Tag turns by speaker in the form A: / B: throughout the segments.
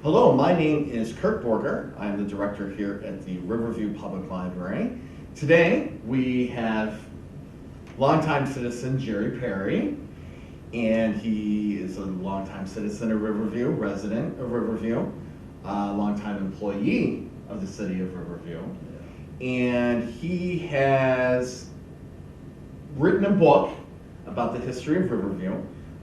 A: Hello, my name is Kurt Borger. I'm the director here at the Riverview Public Library. Today we have longtime citizen Gerry Perry, and he is a longtime citizen of Riverview, resident of Riverview, longtime employee of the city of Riverview, and he has written a book about the history of Riverview.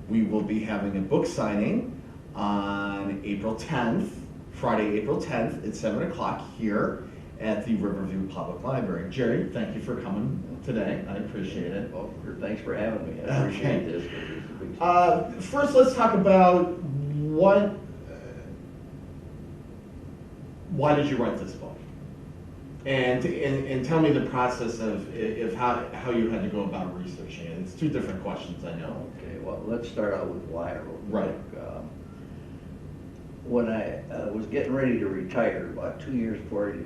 A: We will be having a book signing on April 10th, Friday, April 10th at 7 o'clock here at the Riverview Public Library. Gerry, thank you for coming today. I appreciate it.
B: Well, thanks for having me. I appreciate this.
A: First, let's talk about why did you write this book? And tell me the process of how you had to go about researching it. It's two different questions, I know.
B: Okay, well, let's start out with why I wrote the
A: Right.
B: book. When I was getting ready to retire, about 2 years before I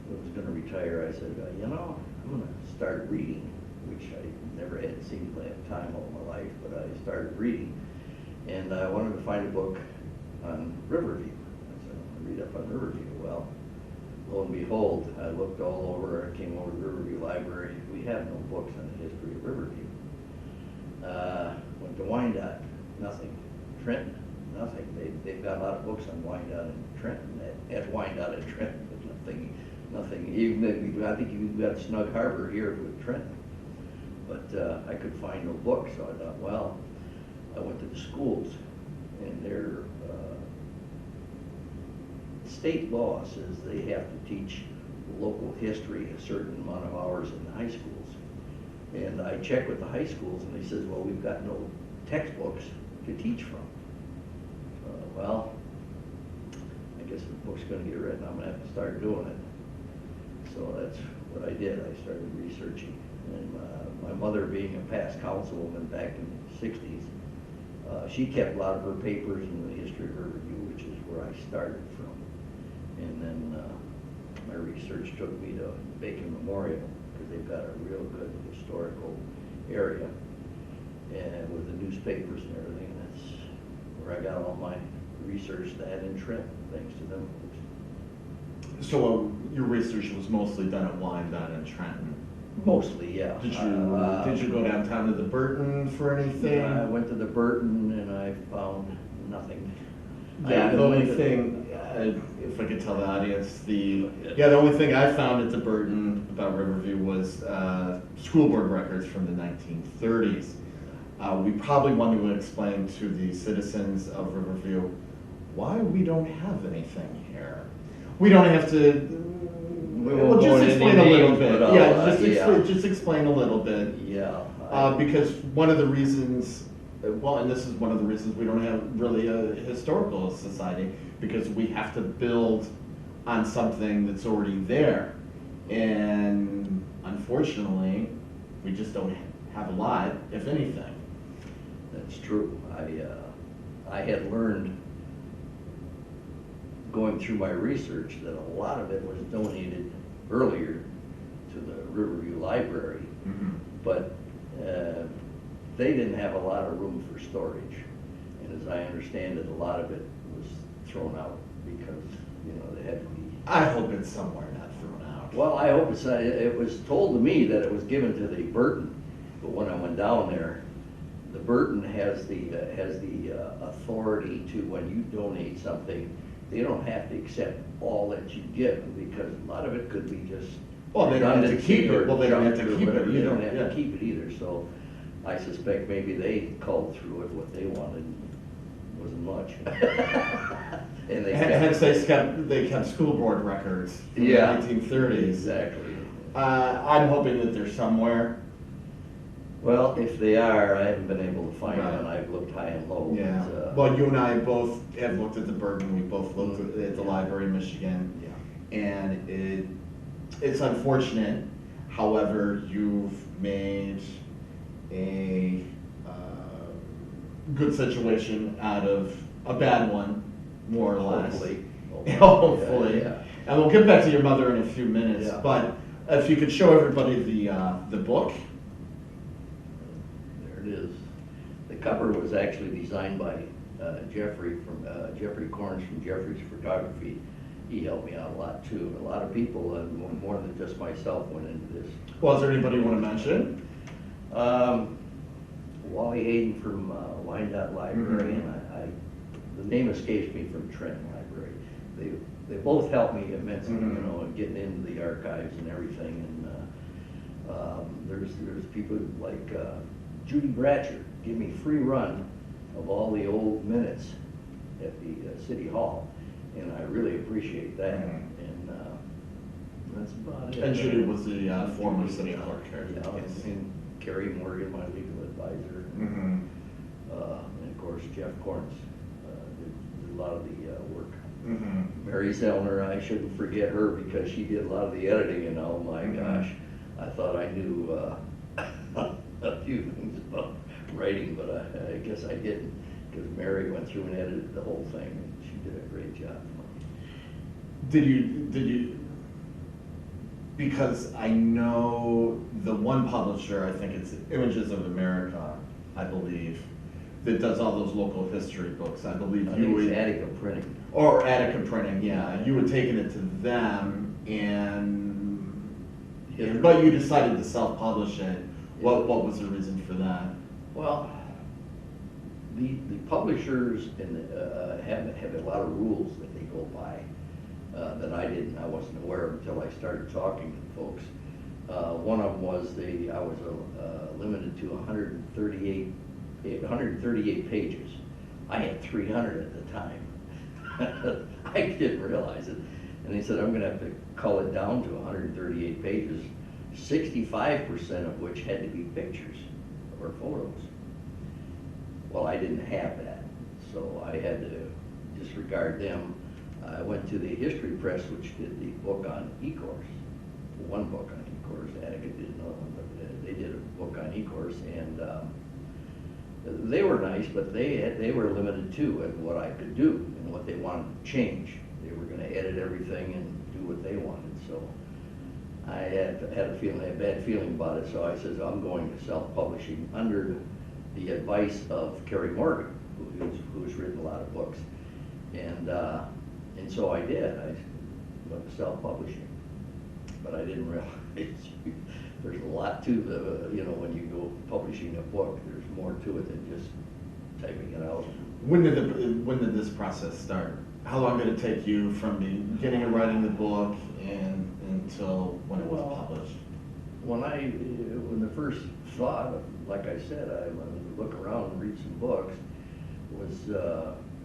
B: was going to retire, I said, I'm going to start reading, which I never had seemed to have time all my life, but I started reading. And I wanted to find a book on Riverview. I said, I'm going to read up on Riverview. Well, lo and behold, I looked all over, I came over to Riverview Library. We have no books on the history of Riverview. Went to Wyandotte, nothing. Trenton, nothing. They've got a lot of books on Wyandotte and Trenton, at Wyandotte and Trenton, but nothing. Even I think you've got Snug Harbor here with Trenton, but I could find no books. So I thought, well, I went to the schools, and their state law says they have to teach local history a certain amount of hours in the high schools. And I checked with the high schools, and they said, well, we've got no textbooks to teach from. Well, I guess the book's going to get written. I'm going to have to start doing it. So that's what I did. I started researching. And my mother, being a past councilwoman back in the 60s, she kept a lot of her papers in the history of Riverview, which is where I started from. And then my research took me to Bacon Memorial, because they've got a real good historical area, and with the newspapers and everything. And that's where I got all my research, that in Trenton, thanks to them folks.
A: So your research was mostly done at Wyandotte and Trenton?
B: Mostly, yeah.
A: Did you go downtown to the Burton for anything?
B: I went to the Burton and I found nothing.
A: Yeah, the only thing, if I could tell the audience, the only thing I found at the Burton about Riverview was school board records from the 1930s. We probably want to explain to the citizens of Riverview why we don't have anything here. We don't have to. Well, just explain a little bit. Just explain a little bit.
B: Yeah.
A: Because one of the reasons, and this is one of the reasons we don't have really a historical society, because we have to build on something that's already there. And unfortunately, we just don't have a lot, if anything.
B: That's true. I had learned, going through my research, that a lot of it was donated earlier to the Riverview Library, but they didn't have a lot of room for storage. And as I understand it, a lot of it was thrown out because, they had to be...
A: I hope it's somewhere not thrown out.
B: Well, I hope it's not. It was told to me that it was given to the Burton, but when I went down there, the Burton has the authority to, when you donate something, they don't have to accept all that you give, because a lot of it could be just...
A: Well, they don't have to keep it. Well, they don't have to keep it.
B: You don't have to keep it either, so I suspect maybe they called through it. What they wanted wasn't much. And
A: hence they kept school board records from the 1930s.
B: Exactly.
A: I'm hoping that they're somewhere.
B: Well, if they are, I haven't been able to find them. I've looked high and low.
A: Yeah.
B: But,
A: well, you and I both have looked at the Burton. We both looked at the Library in Michigan.
B: Yeah.
A: And it's unfortunate. However, you've made a good situation out of a bad one, more or less.
B: Hopefully.
A: Hopefully.
B: Yeah.
A: And we'll get back to your mother in a few minutes.
B: Yeah.
A: But if you could show everybody the book.
B: There it is. The cover was actually designed by Jeffrey Corns from Jeffrey's Photography. He helped me out a lot too. A lot of people, more than just myself, went into this.
A: Well, is there anybody you want to mention?
B: Wally Hayden from Wyandotte Library, and the name escapes me, from Trent Library. They both helped me immensely, you know, in getting into the archives and everything. And there's people like Judy Bratcher give me free run of all the old minutes at the City Hall, and I really appreciate that. And that's about it.
A: And Judy was the former city clerk here.
B: Yeah,
A: Yes.
B: and Carrie Morgan, my legal advisor. And of course, Jeff Corns did a lot of the work. Mary Zellner, I shouldn't forget her, because she did a lot of the editing, and oh my gosh, I thought I knew a few things about writing, but I guess I didn't, because Mary went through and edited the whole thing, and she did a great job.
A: Did you, because I know the one publisher, I think it's Images of America, I believe, that does all those local history books. I believe
B: I
A: you
B: think
A: would.
B: it's Attica Printing.
A: Or Attica Printing, yeah. You had taken it to them, but you decided to self-publish it. What was the reason for that?
B: Well, the publishers have a lot of rules that they go by that I wasn't aware of until I started talking to folks. One of them was I was limited to 138 pages. I had 300 at the time. I didn't realize it. And they said, I'm going to have to cull it down to 138 pages, 65% of which had to be pictures or photos. Well, I didn't have that, so I had to disregard them. I went to the History Press, which did the book on E-course, one book on E-course. Attica did another one, but they did a book on E-course, and they were nice, but they were limited too at what I could do and what they wanted to change. They were going to edit everything and do what they wanted. So I had a bad feeling about it. So I said, I'm going to self-publishing under the advice of Carrie Morgan, who's written a lot of books, and so I did. I went to self-publishing, but I didn't realize there's a lot to when you go publishing a book. There's more to it than just typing it out.
A: When did this process start? How long did it take you from beginning of writing the book until when it was published?
B: When the first thought, like I said, I look around and read some books, was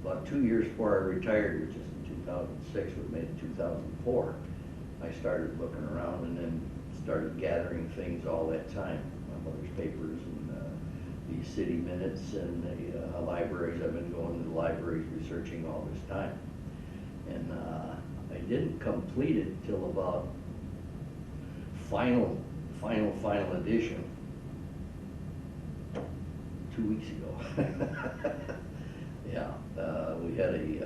B: about 2 years before I retired, which is in 2006, was made in 2004. I started looking around and then started gathering things all that time. My mother's papers and the city minutes and the libraries. I've been going to the libraries researching all this time. And I didn't complete it till about final edition 2 weeks ago. Yeah, we had an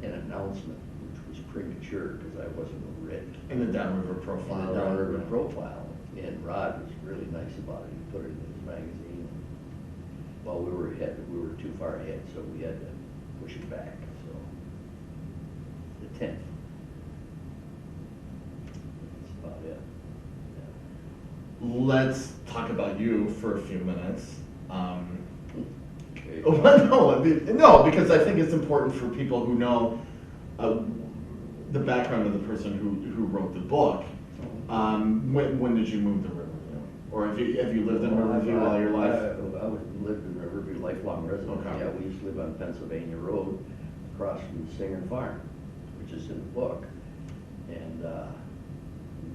B: announcement which was premature because I wasn't ready.
A: In the Downriver Profile.
B: In the Downriver Profile, and Rod was really nice about it. He put it in his magazine. Well, we were too far ahead, so we had to push it back. So the 10th. That's about it. Yeah.
A: Let's talk about you for a few minutes.
B: Okay.
A: No, because I think it's important for people who know the background of the person who wrote the book. When did you move to Riverview? Or have you lived in Riverview all your life?
B: I lived in Riverview, lifelong resident.
A: Okay.
B: Yeah, we used to live on Pennsylvania Road across from the Singer Farm, which is in the book. And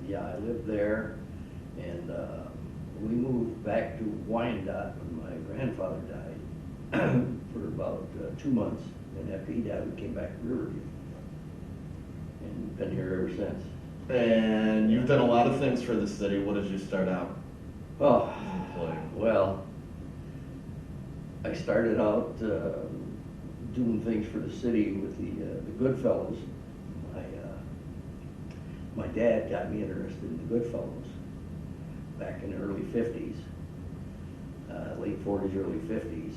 B: yeah, I lived there, and we moved back to Wyandotte when my grandfather died for about 2 months. And after he died, we came back to Riverview and been here ever since.
A: And you've done a lot of things for the city. What did you start out?
B: Oh, well, I started out doing things for the city with the Goodfellows. My dad got me interested in the Goodfellows back in the early 50s, late 40s, early 50s.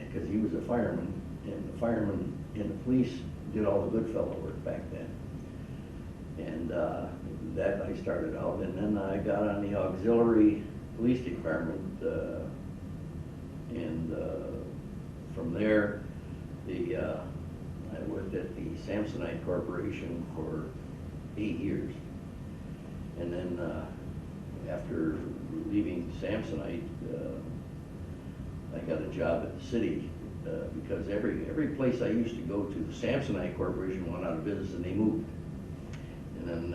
B: because he was a fireman, and the firemen and the police did all the good fellow work back then. And that I started out, and then I got on the auxiliary police department, and from there, I worked at the Samsonite Corporation for 8 years. And then after leaving Samsonite, I got a job at the city because every place I used to go to, the Samsonite Corporation went out of business and they moved. And then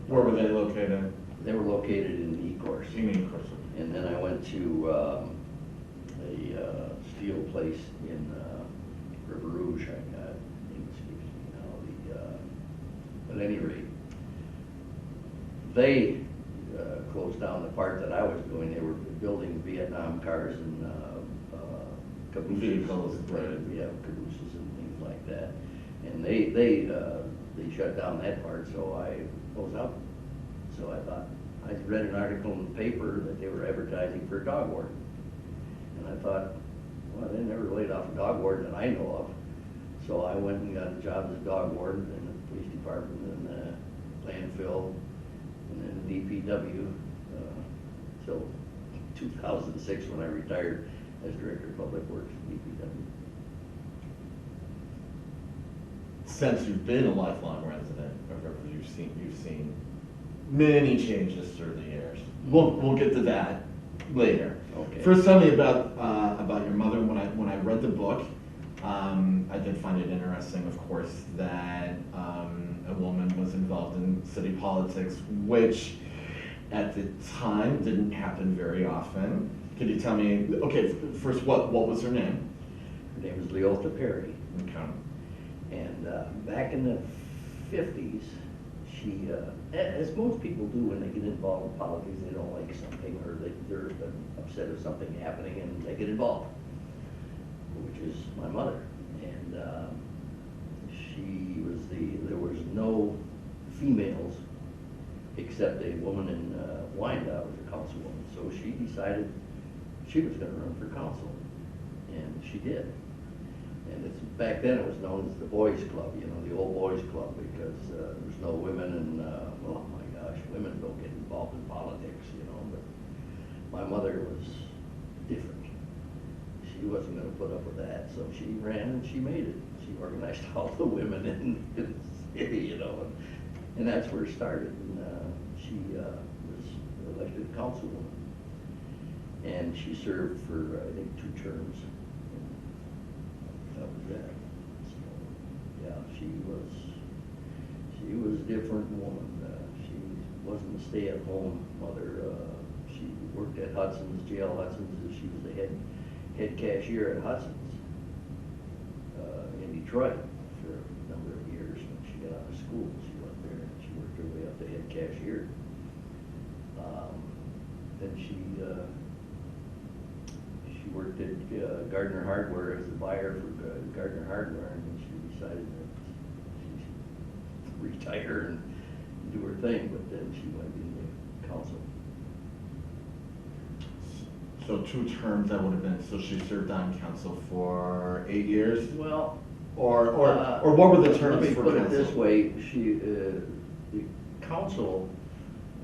A: Where were they located?
B: they were located in Ecorse.
A: In Ecorse.
B: And then I went to a steel place in River Rouge. Name escapes me now. At any rate, they closed down the part that I was doing. They were building Vietnam cars and cabooses.
A: Vehicles, right.
B: Yeah, cabooses and things like that. And they shut down that part, so I was out. So I thought, I read an article in the paper that they were advertising for a dog warden. And I thought, well, they never laid off a dog warden that I know of. So I went and got a job as a dog warden in the police department and landfill and then DPW till 2006 when I retired as Director of Public Works at DPW.
A: Since you've been a lifelong resident of Riverview, you've seen many changes through the years. We'll get to that later.
B: Okay.
A: First, tell me about your mother. When I read the book, I did find it interesting, of course, that a woman was involved in city politics, which at the time didn't happen very often. Could you tell me? Okay, first, what was her name?
B: Her name was Leota Perry.
A: Okay.
B: And back in the 50s, she, as most people do when they get involved in politics, they don't like something or they're upset of something happening and they get involved, which is my mother. And there was no females except a woman in Wyandotte was a councilwoman. So she decided she was going to run for council, and she did. And back then it was known as the boys club, the old boys club, because there's no women and, oh my gosh, women don't get involved in politics, but my mother was different. She wasn't going to put up with that, so she ran and she made it. She organized all the women in the city, and that's where it started. And she was elected councilwoman, and she served for, I think, 2 terms. That was that. So, yeah, she was a different woman. She wasn't a stay-at-home mother. She worked at Hudson's, jail Hudson's. She was the head cashier at Hudson's in Detroit for a number of years. When she got out of school, she went there and she worked her way up to head cashier. Then she worked at Gardner Hardware as a buyer for Gardner Hardware, and then she decided that she should retire and do her thing, but then she went into council.
A: So 2 terms, that would have been, so she served on council for 8 years?
B: Well,
A: Or what were the terms
B: let me
A: for
B: put
A: council?
B: it this way, the council,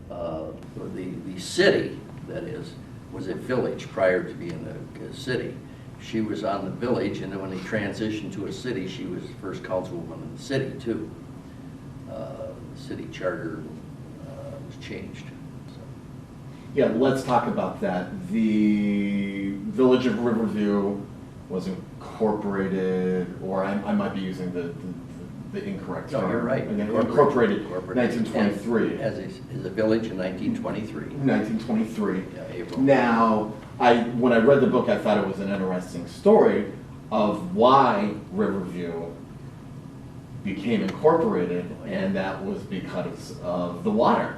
B: or the city, that is, was a village prior to being a city. She was on the village, and then when they transitioned to a city, she was the first councilwoman in the city, too. The city charter was changed. So.
A: Yeah, let's talk about that. The Village of Riverview was incorporated, or I might be using the incorrect term.
B: No, you're right.
A: Incorporated 1923.
B: As a village in 1923.
A: 1923.
B: Yeah, April.
A: Now, when I read the book, I thought it was an interesting story of why Riverview became incorporated, and that was because of the water.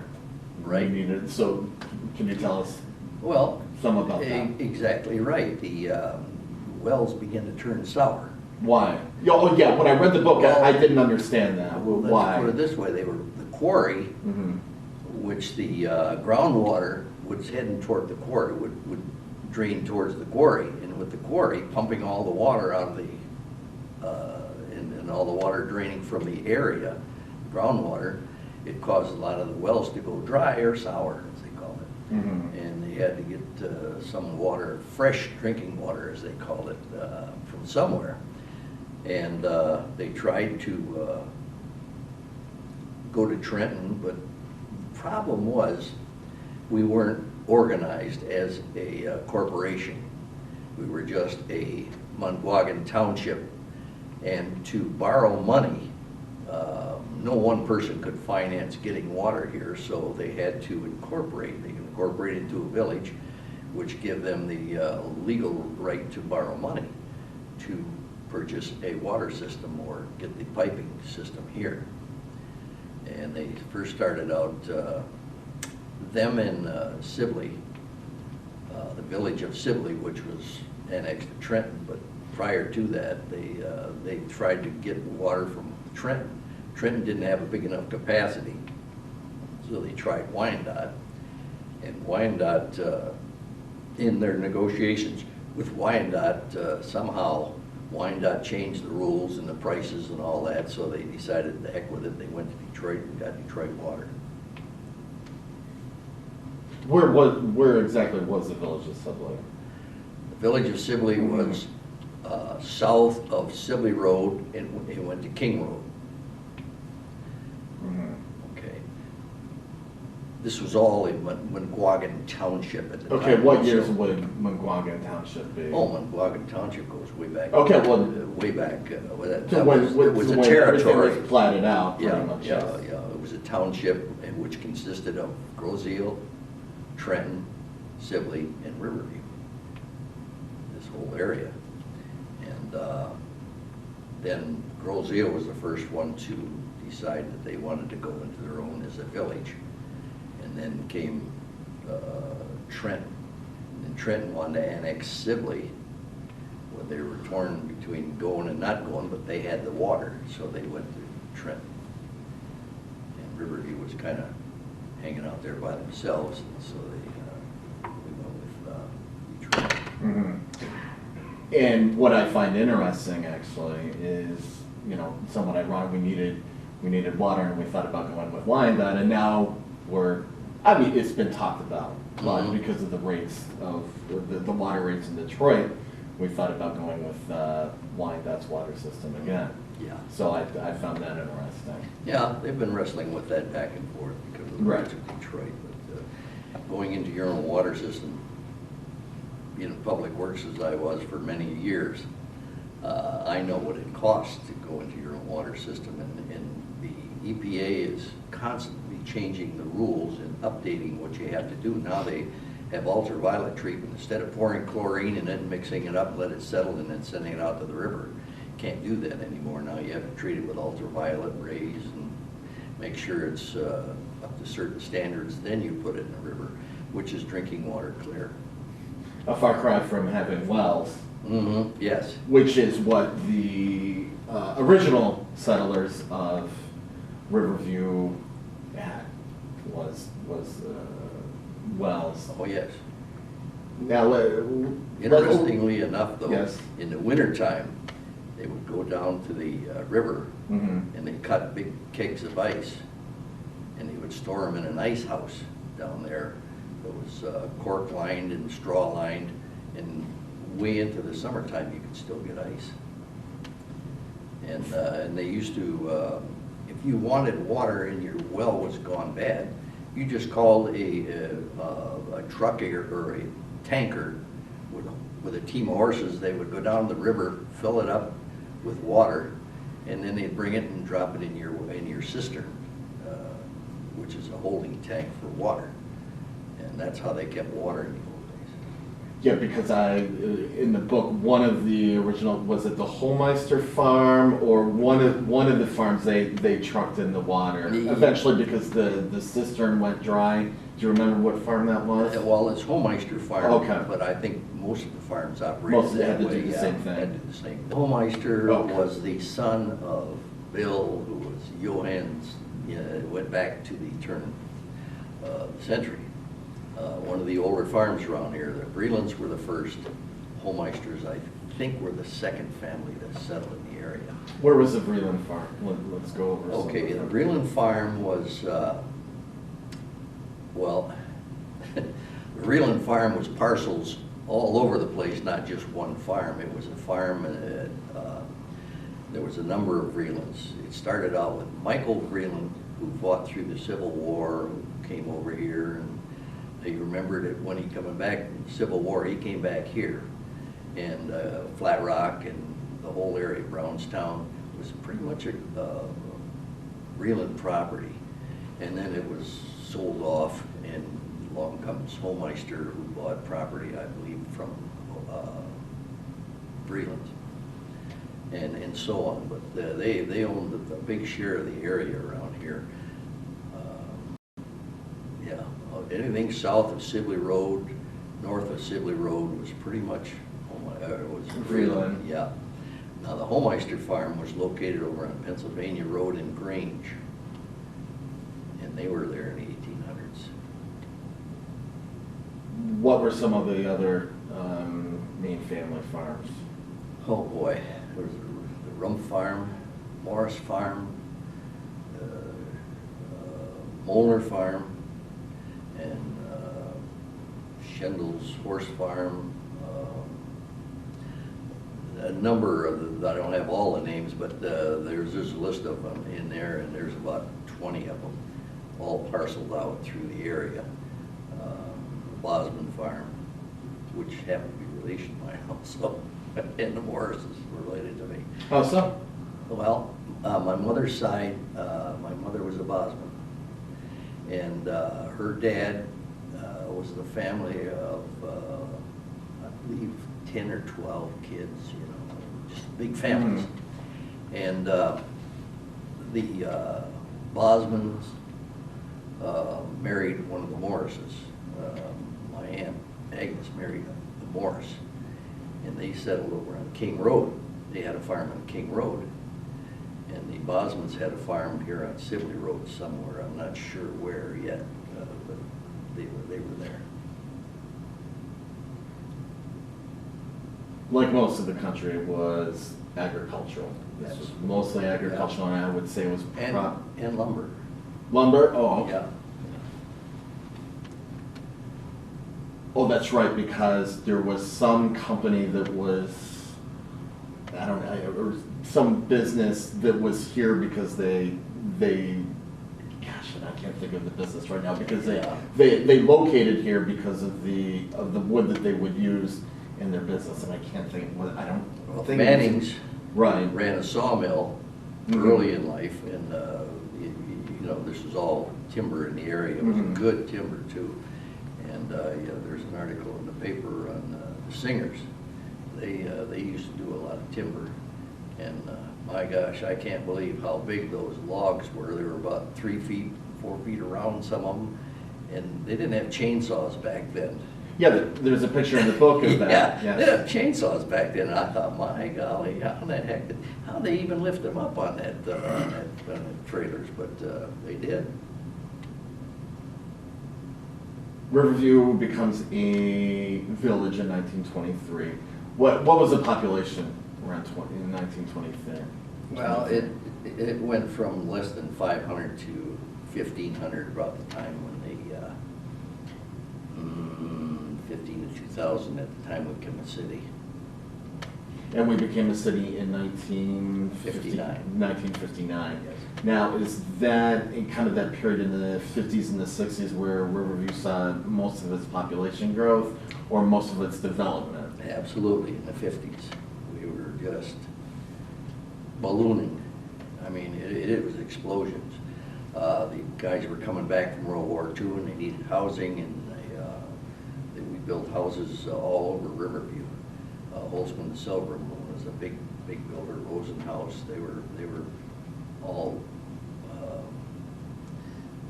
B: Right.
A: So, can you tell us some about that?
B: Exactly right. The wells began to turn sour.
A: Why? Oh, yeah, when I read the book, I didn't understand that. Why?
B: Let's put it this way, they were the quarry, which the groundwater was heading toward the quarry, would drain towards the quarry. And with the quarry, pumping all the water out of the, and all the water draining from the area, groundwater, it caused a lot of the wells to go dry or sour, as they call it. And they had to get some water, fresh drinking water, as they called it, from somewhere. And they tried to go to Trenton, but the problem was we weren't organized as a corporation. We were just a Mungwagon township, and to borrow money, no one person could finance getting water here, so they had to incorporate. They incorporated into a village, which gave them the legal right to borrow money to purchase a water system or get the piping system here. And they first started out, them in Sibley, the village of Sibley, which was annexed to Trenton, but prior to that, they tried to get water from Trenton. Trenton didn't have a big enough capacity, so they tried Wyandotte. And Wyandotte, in their negotiations with Wyandotte, somehow Wyandotte changed the rules and the prices and all that, so they decided the heck with it. They went to Detroit and got Detroit water.
A: Where exactly was the village of Sibley?
B: The village of Sibley was south of Sibley Road, and it went to King Road. Okay. This was all in Mungwagon Township at the time.
A: Okay, what years would Mungwagon Township be?
B: Oh, Mungwagon Township goes way back.
A: Okay, well,
B: way back. It
A: it
B: was a territory.
A: Everything was platted out, pretty much.
B: Yeah. It was a township which consisted of Groseal, Trenton, Sibley, and Riverview. This whole area. And then Groseal was the first one to decide that they wanted to go into their own as a village. And then came Trenton. And Trenton wanted to annex Sibley when they were torn between going and not going, but they had the water, so they went to Trenton. And Riverview was kind of hanging out there by themselves, and so we went with Detroit.
A: And what I find interesting, actually, is, somewhat ironic, we needed water, and we thought about going with Wyandotte, and now it's been talked about a lot because of the rates of the water rates in Detroit. We thought about going with Wyandotte's water system again.
B: Yeah.
A: So I found that interesting.
B: Yeah, they've been wrestling with that back and forth because of the rates of Detroit. But going into your own water system, being in public works as I was for many years, I know what it costs to go into your own water system, and the EPA is constantly changing the rules and updating what you have to do. Now they have ultraviolet treatment. Instead of pouring chlorine and then mixing it up, let it settle, and then sending it out to the river. Can't do that anymore. Now you have to treat it with ultraviolet rays and make sure it's up to certain standards, then you put it in the river, which is drinking water clear.
A: A far cry from having wells.
B: Yes.
A: Which is what the original settlers of Riverview had, was wells.
B: Oh, yes.
A: Now,
B: interestingly enough, though,
A: yes.
B: In the wintertime, they would go down to the river and they'd cut big cakes of ice, and they would store them in an ice house down there that was cork lined and straw lined, and way into the summertime you could still get ice. And they used to, if you wanted water and your well was gone bad, you just called a truck or a tanker with a team of horses. They would go down the river, fill it up with water, and then they'd bring it and drop it in your cistern, which is a holding tank for water. And that's how they kept water in the old days.
A: Yeah, because in the book, one of the original, was it the Holmeister farm, or one of the farms they trucked in the water eventually because the cistern went dry. Do you remember what farm that was?
B: Well, it's Holmeister farm,
A: okay.
B: But I think most of the farms operated that way.
A: Most had to do the same thing.
B: Had to do the same. Holmeister was the son of Bill, who was Johann's, went back to the turn of the century. One of the older farms around here. The Brelands were the first, Homeisters, I think, were the second family that settled in the area.
C: Where was the Vreeland farm? Let's go over some
B: Okay,
C: of
B: the Vreeland farm was, well, the Vreeland farm was parcels all over the place, not just one farm. It was a farm, there was a number of Vreelands. It started out with Michael Vreeland, who fought through the Civil War, who came over here, and they remembered it when he coming back from the Civil War, he came back here. And Flat Rock and the whole area, Brownstown, was pretty much a Vreeland property. And then it was sold off, and along comes Homeister, who bought property, I believe, from Vreeland, and so on. But they owned a big share of the area around here. Yeah, anything south of Sibley Road, north of Sibley Road was pretty much was
C: Vreeland.
B: Yeah. Now the Homeister farm was located over on Pennsylvania Road in Grange, and they were there in the 1800s.
C: What were some of the other main family farms?
B: Oh boy, there was the Rump Farm, Morris Farm, Molnar Farm, and Schendell's Horse Farm. A number of I don't have all the names, but there's a list of them in there, and there's about 20 of them, all parceled out through the area. Bosman Farm, which happened to be relation to mine also, and the Morrises were related to me.
C: Oh, so?
B: Well, my mother's side, my mother was a Bosman, and her dad was the family of, I believe, 10 or 12 kids, you know, just big families. And the Bosmans married one of the Morrises. My Aunt Agnes married a Morris, and they settled over on King Road. They had a farm on King Road, and the Bosmans had a farm here on Sibley Road somewhere. I'm not sure where yet, but they were there.
C: Like most of the country, was agricultural. This was mostly agricultural, and I would say it was
B: and lumber.
C: Lumber? Oh, okay.
B: Yeah.
C: Oh, that's right, because there was some company that was, I don't know, or some business that was here because they gosh, I can't think of the business right now, because they located here because of the wood that they would use in their business, and I can't think what
B: Well, Manning's
C: right
B: ran a sawmill early in life, and you know, this was all timber in the area. It was good timber too. And yeah, there's an article in the paper on the Singers. They used to do a lot of timber, and my gosh, I can't believe how big those logs were. They were about 3 feet, 4 feet around, some of them, and they didn't have chainsaws back then.
C: Yeah, there's a picture in the book of that.
B: Yeah,
C: yes.
B: they didn't have chainsaws back then. And I thought, my golly, how in the heck, how they even lift them up on that trailers? But they did.
C: Riverview becomes a village in 1923. What was the population around in 1923?
B: Well, it went from less than 500 to 1,500 about the time when they 15 to 2,000 at the time we became a city.
C: And we became a city in 1959. 1959.
B: Yes.
C: Now, is that in kind of that period in the 50s and the 60s where Riverview saw most of its population growth or most of its development?
B: Absolutely, in the 50s. We were just ballooning. I mean, it was explosions. The guys were coming back from World War II, and they needed housing, and we built houses all over Riverview. Holtzman Silverman was a big builder. Rosenhaus, they were all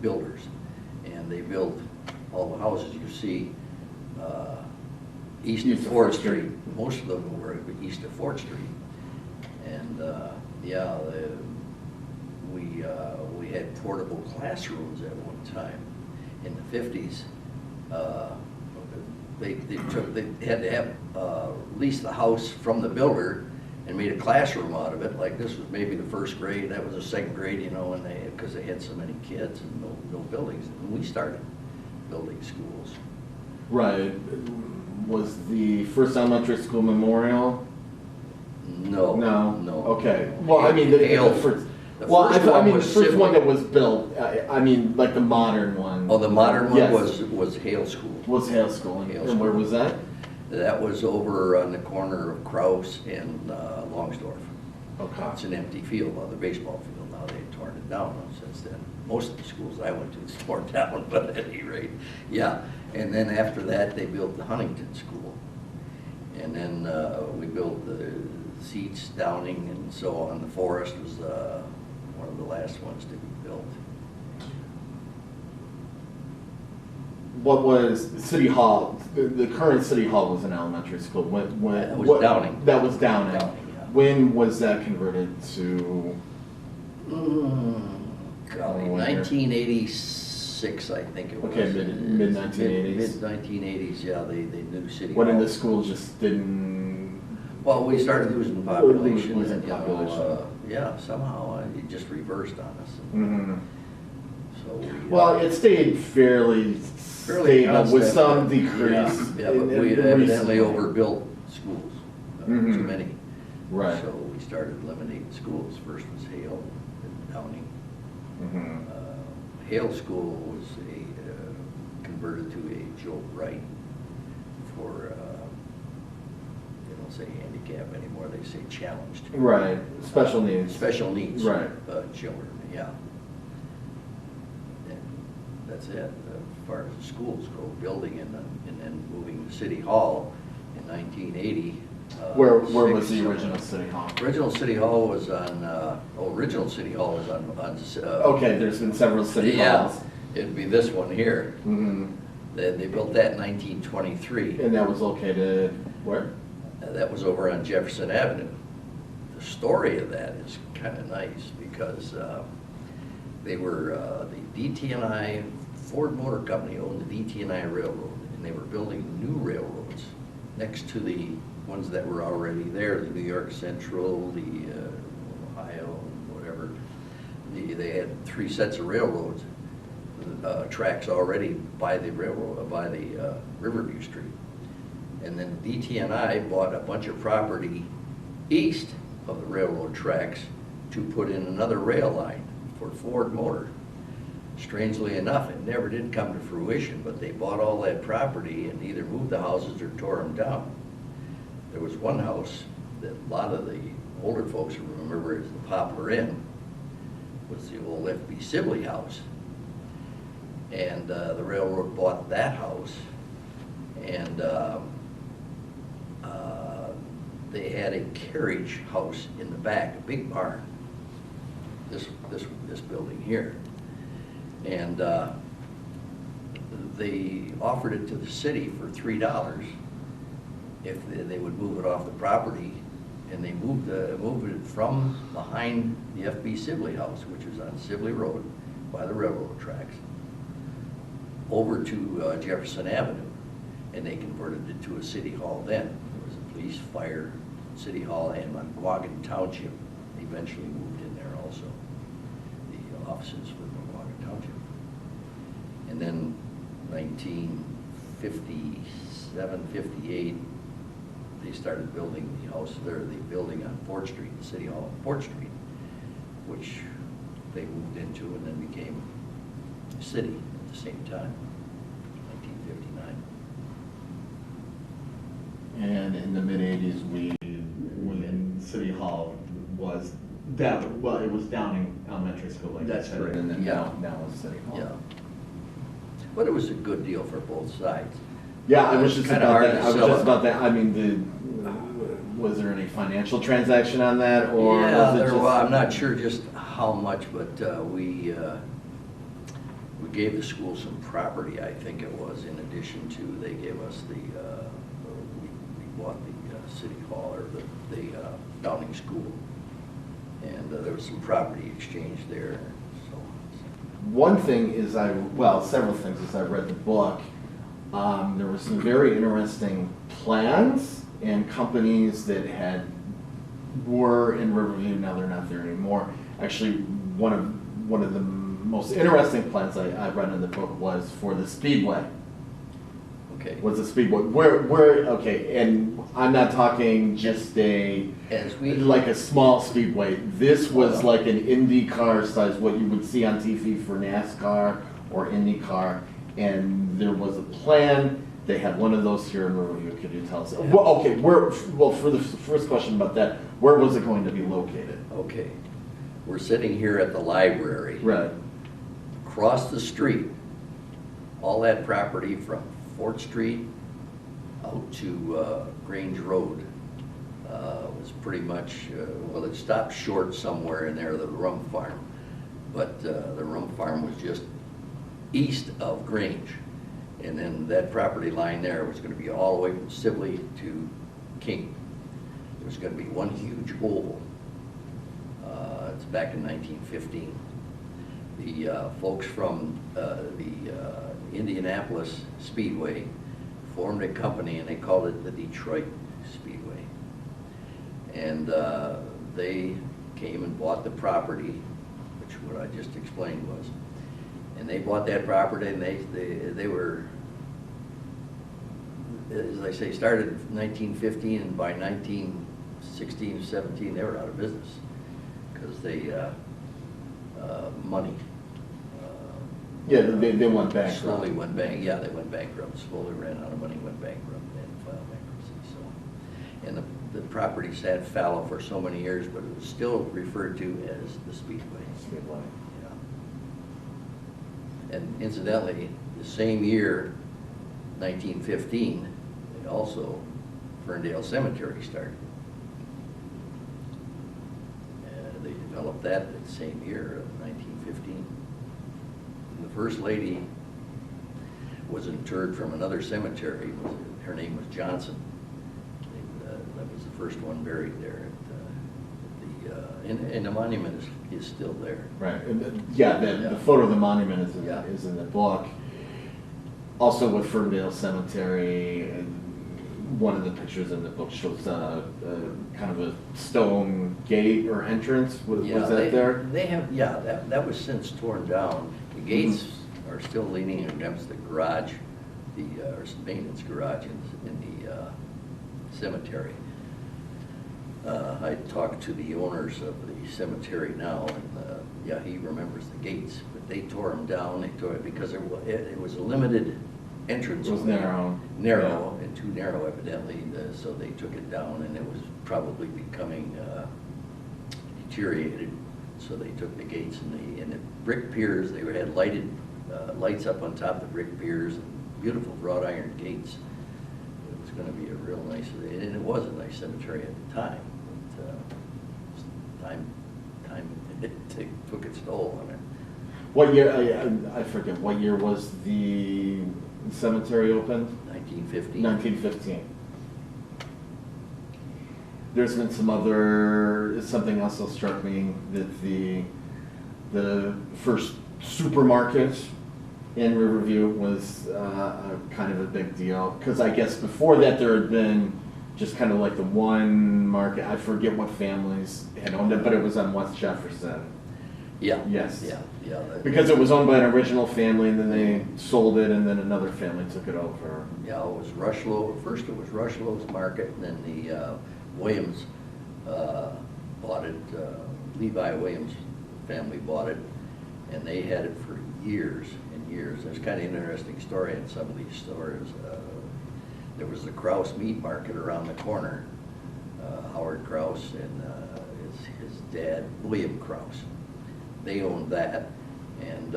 B: builders, and they built all the houses you see east of 4th Street. Most of them were east of 4th Street, and yeah, we had portable classrooms at one time in the 50s. they had to have, lease the house from the builder and made a classroom out of it, like this was maybe the first grade, that was the second grade, you know, and because they had so many kids and no buildings, and we started building schools.
C: Right. Was the first elementary school Memorial?
B: No.
C: No. Okay. Well, I mean,
B: Hale.
C: the first.
B: The
C: Well,
B: first
C: I
B: one
C: mean, the
B: was
C: first one
B: Sibley.
C: that was built. I mean, like the modern one.
B: Oh, the modern one
C: Yes.
B: was Hale School.
C: Was Hale School, and
B: Hale
C: and where
B: School.
C: was that?
B: That was over on the corner of Kraus and Longsdorf.
C: Okay.
B: It's an empty field, now the baseball field, now they've torn it down since then. Most of the schools I went to, it's torn down, but at any rate, yeah. And then after that, they built the Huntington School. And then we built the Seats, Downing, and so on. The Forest was one of the last ones to be built.
C: What was City Hall? The current City Hall was an elementary school.
B: That was Downing.
C: That was Downing.
B: Downing, yeah.
C: When was that converted to?
B: Golly,
C: when?
B: 1986, I think it was.
C: Okay, mid-1980s.
B: Mid-1980s, yeah, they knew City
C: When
B: Hall.
C: the school just didn't.
B: Well, we started losing population.
C: Losing
B: and, you know,
C: population.
B: Yeah, somehow it just reversed on us.
C: Mhm.
B: So we,
C: Well, it stayed fairly stable with
B: constant,
C: some
B: but-
C: decrease.
B: Yeah, but
C: in
B: we had evidently
C: recently.
B: overbuilt schools, too
C: Mhm.
B: many.
C: Right.
B: So we started eliminating schools. First was Hale, then Downing.
C: Mhm.
B: Hale School was converted to a Joe Wright for, they don't say handicap anymore, they say challenged.
C: Right. Special needs.
B: Special needs.
C: Right.
B: Children, yeah. And that's it, as far as the schools go, building and then moving to City Hall in 1980.
C: Where was
B: six-
C: the original City Hall?
B: Original City Hall was on, original City Hall was on.
C: Okay, there's been several City
B: Yeah,
C: Halls.
B: it'd be this one here.
C: Mhm.
B: They built that in 1923.
C: And that was located where?
B: That was over on Jefferson Avenue. The story of that is kind of nice because they were, the DT&I, Ford Motor Company owned the DT&I Railroad, and they were building new railroads next to the ones that were already there, the New York Central, the Ohio, whatever. They had 3 sets of railroads, tracks already by the railroad, by the Riverview Street. And then DT&I bought a bunch of property east of the railroad tracks to put in another rail line for Ford Motor. Strangely enough, it never did come to fruition, but they bought all that property and either moved the houses or tore them down. There was one house that a lot of the older folks remember as the Poplar Inn, was the old F.B. Sibley house. And the railroad bought that house, and they had a carriage house in the back, a big barn, this building here. And they offered it to the city for $3 if they would move it off the property, and they moved it from behind the F.B. Sibley house, which was on Sibley Road by the railroad tracks, over to Jefferson Avenue, and they converted it to a city hall then. There was a police, fire, city hall, and Mugwagan Township eventually moved in there also, the offices for Mugwagan Township. And then 1957, 58, they started building the house there, the building on Fort Street, the city hall on Fort Street, which they moved into and then became a city at the same time, 1959.
C: And in the mid-80s, when City Hall was down, well, it was Downing Elementary School, like
B: That's
C: you said,
B: correct.
C: and then
B: Yeah.
C: now it's City Hall.
B: Yeah. But it was a good deal for both sides.
C: Yeah, I
B: It
C: was
B: was
C: just
B: kinda
C: about
B: hard
C: that.
B: to
C: I was
B: sell
C: just
B: it.
C: about that. I mean, was there any financial transaction on that, or
B: Yeah,
C: was it
B: there
C: just?
B: was, I'm not sure just how much, but we gave the school some property, I think it was, in addition to, they gave us we bought the city hall, or the Downing School. And there was some property exchange there, so.
C: One thing is several things as I read the book, There were some very interesting plans and companies that were in Riverview. Now they're not there anymore. Actually, one of the most interesting plans I read in the book was for the Speedway.
B: Okay.
C: Was the Speedway where okay, and I'm not talking just like a small speedway. This was like an IndyCar size, what you would see on TV for NASCAR or IndyCar, and there was a plan. They had one of those here in Riverview. Could you tell us?
B: Yeah.
C: Well, okay, for the first question about that, where was it going to be located?
B: Okay. We're sitting here at the library.
C: Right.
B: Across the street, all that property from Fort Street out to Grange Road was pretty much, well, it stopped short somewhere in there, the rum farm. But the rum farm was just east of Grange. And then that property line there was going to be all the way from Sibley to King. There was going to be one huge oval. It's back in 1915. The folks from the Indianapolis Speedway formed a company and they called it the Detroit Speedway. And they came and bought the property, which what I just explained was. And they bought that property and they were, as I say, started in 1915 and by 1916, 17 they were out of business because they, money.
C: Yeah, they went bankrupt.
B: Slowly went bankrupt. They went bankrupt. Slowly ran out of money, went bankrupt, and filed bankruptcy. So, and the property sat fallow for so many years, but it was still referred to as the Speedway.
C: Speedway.
B: Yeah. And incidentally, the same year, 1915, it also Ferndale Cemetery started. They developed that the same year of 1915. The First Lady was interred from another cemetery. Her name was Johnson. That was the first one buried there. And the monument is still there.
C: Right. Yeah, the photo of the monument is in the book. Also with Ferndale Cemetery, one of the pictures in the book shows kind of a stone gate or entrance. Was that there?
B: They have, that was since torn down. The gates are still leaning against the garage, the maintenance garage in the cemetery. I talked to the owners of the cemetery now, and he remembers the gates, but they tore them down. They tore it because it was a limited entrance.
C: It was narrow.
B: Narrow, and too narrow evidently, so they took it down, and it was probably becoming deteriorated. So they took the gates and the brick piers. They had lighted lights up on top of the brick piers, and beautiful wrought iron gates. It was going to be a real nice, and it was a nice cemetery at the time. But, time it took its toll on it.
C: What year? I forget. What year was the cemetery opened?
B: 1915.
C: 1915. There's been something else that struck me, that the first supermarket in Riverview was kind of a big deal, because I guess before that there had been just kind of like the one market. I forget what families had owned it, but it was on West Jefferson.
B: Yeah.
C: Yes.
B: Yeah.
C: Because it was owned by an original family, and then they sold it, and then another family took it over. Yeah,
B: it was Rushlow. First it was Rushlow's Market, and then the Williams bought it. Levi Williams family bought it, and they had it for years and years. There's kind of an interesting story in some of these stores. There was the Krause Meat Market around the corner. Howard Krause and his dad, William Krause. They owned that, and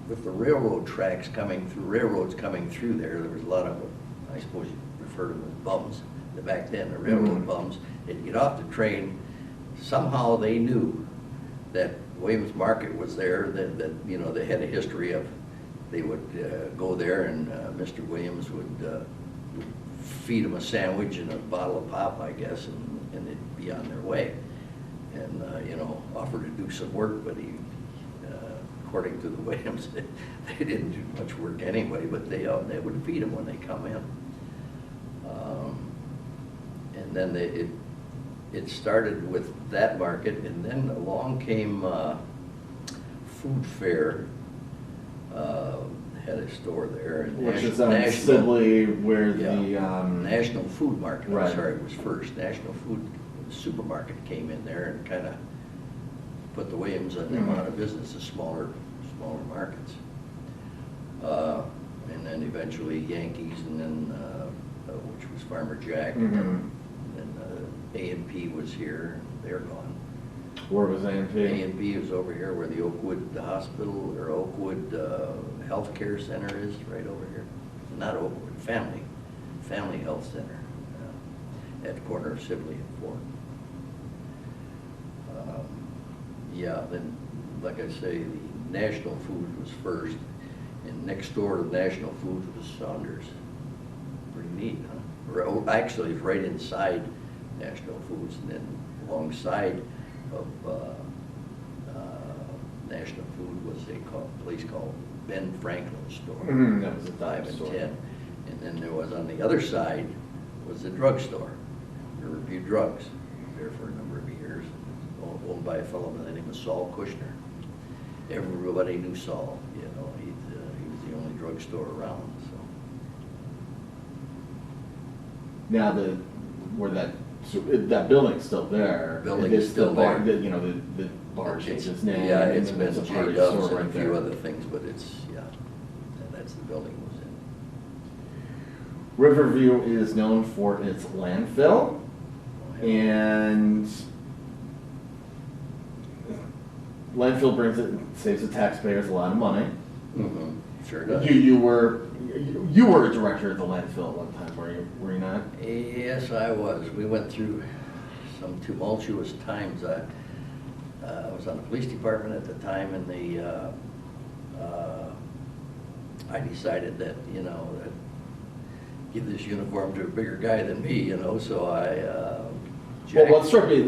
B: with the railroad tracks coming through, railroads coming through there was a lot of, I suppose you refer to them as bums. Back then, the railroad bums, they'd get off the train. Somehow they knew that Williams Market was there, that they had a history of, they would go there and Mr. Williams would feed them a sandwich and a bottle of pop, I guess, and they'd be on their way. And offered to do some work, but he according to the Williams, they didn't do much work anyway, but they would feed them when they come in. And then it started with that market, and then along came Food Fair, had a store there. And
C: Which is on Sibley, where the
B: National Food Market,
C: right.
B: I'm sorry, it was first. National Food Supermarket came in there and kind of put the Williams and them out of business, the smaller markets. And then eventually Yankees, and then which was Farmer Jack, and then A&P was here. They're gone.
C: Where was A&P?
B: A&P is over here where the Oakwood Hospital or Oakwood Healthcare Center is, right over here. Not Oakwood, Family Health Center, at the corner of Sibley and Ford. Yeah, then, like I say, the National Food was first, and next door to National Food was Saunders. Pretty neat, huh? Actually, it's right inside National Foods, and then alongside of National Food was a place called Ben Franklin's store.
C: That was a
B: 5 and
C: store.
B: 10. And then there was on the other side was the drugstore, Riverview Drugs, there for a number of years, owned by a fellow by the name of Saul Kushner. Everybody knew Saul, you know, he was the only drugstore around. So
C: Now that building's still there.
B: Building
C: It
B: is still
C: the bar,
B: there.
C: The bar changes its name.
B: Yeah,
C: and
B: it's
C: then
B: been
C: there's a party
B: J-Dubs
C: store
B: and a
C: right
B: few
C: there.
B: other things, but it's, yeah, and that's the building it was in.
C: Riverview is known for its landfill, and landfill saves the taxpayers a lot of money.
B: Sure does.
C: You were a director at the landfill at one time, were you not?
B: Yes, I was. We went through some tumultuous times. I was on the police department at the time, and I decided that, you know, that give this uniform to a bigger guy than me, you know, so
C: Well, what struck me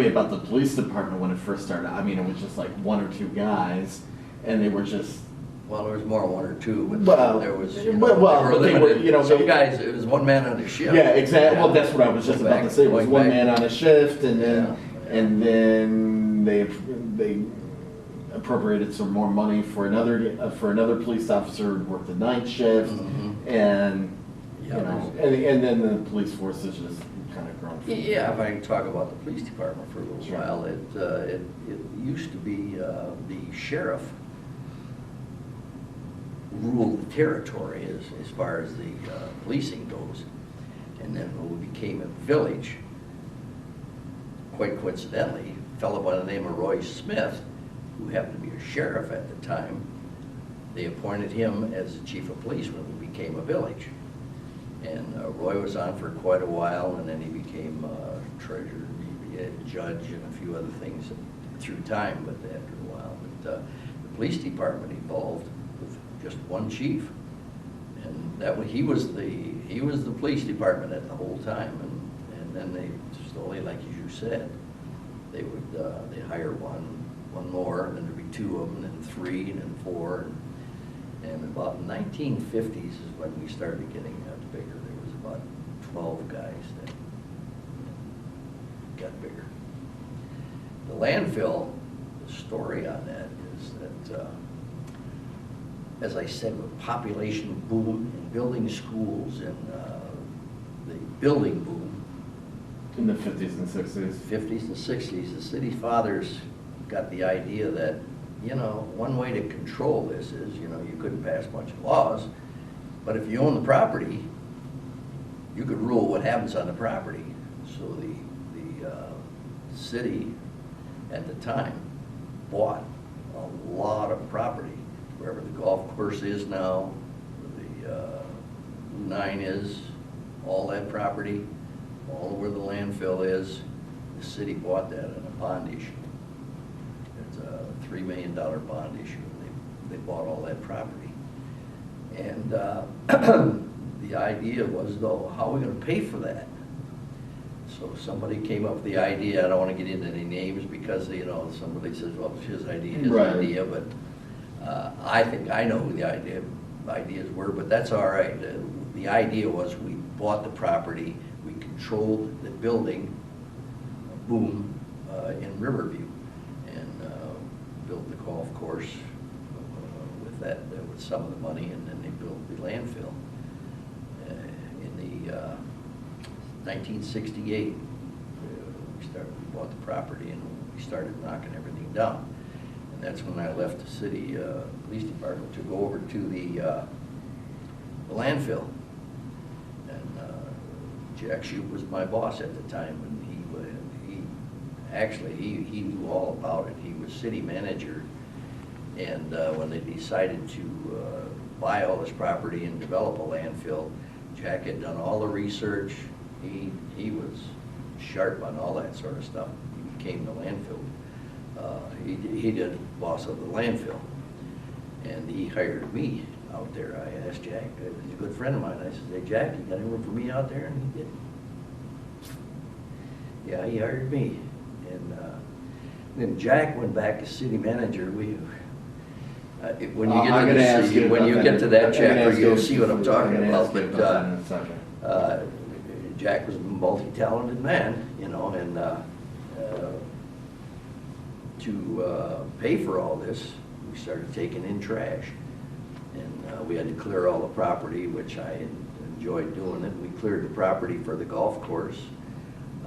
C: about the police department when it first started, I mean, it was just like one or two guys, and they were just.
B: Well, there was more one or two, but
C: Well,
B: there was,
C: but they were, you know,
B: some guys, it was one man on a shift.
C: Yeah, exactly. Well, that's what I was just about to say. It was
B: Going
C: one
B: back.
C: man on a shift, and then
B: Yeah.
C: and then they appropriated some more money for another police officer who worked the night shift, and
B: Yeah,
C: you know, and then the police force has just kind of grown. From
B: Yeah, if I can talk about the police department for a little
C: Sure.
B: while, it used to be the sheriff ruled the territory as far as the policing goes. And then when we became a village, quite coincidentally, a fellow by the name of Roy Smith, who happened to be a sheriff at the time, they appointed him as the chief of police when we became a village. And Roy was on for quite a while, and then he became treasurer, judge, and a few other things through time, but after a while. But the police department evolved with just one chief, and he was the police department at the whole time. And then they slowly, like you said, they would they hire one more, and then there'd be two of them, and then three, and then four. And about 1950s is when we started getting bigger. There was about 12 guys that got bigger. The landfill, the story on that is that, as I said, with population boom and building schools and the building boom,
C: in the 50s and 60s.
B: 50s and 60s, the city fathers got the idea that, you know, one way to control this is, you know, you couldn't pass a bunch of laws, but if you own the property, you could rule what happens on the property. So the city at the time bought a lot of property, wherever the golf course is now, the 9 is, all that property, all where the landfill is, the city bought that in a bond issue. It's a $3 million bond issue. They bought all that property. And the idea was, though, how are we going to pay for that? So somebody came up with the idea, I don't want to get into any names because, you know, somebody says, well, it's his idea,
C: Right.
B: but I think I know who the ideas were, but that's all right. The idea was we bought the property, we controlled the building, boom, in Riverview, and built the golf course with that, with some of the money, and then they built the landfill. In the 1968, we bought the property and we started knocking everything down. And that's when I left the city police department to go over to the landfill. And Jack Shoup was my boss at the time, and he knew all about it. He was city manager, and when they decided to buy all this property and develop a landfill, Jack had done all the research. He was sharp on all that sort of stuff. He became the landfill. He did boss of the landfill, and he hired me out there. I asked Jack, he's a good friend of mine. I said, "Hey Jack, you got any room for me out there?" And he did. Yeah, he hired me, and then Jack went back as city manager. When you get to that chapter, you'll see what I'm talking about. But Jack was a multi-talented man, you know, and to pay for all this, we started taking in trash. And we had to clear all the property, which I enjoyed doing it. We cleared the property for the golf course.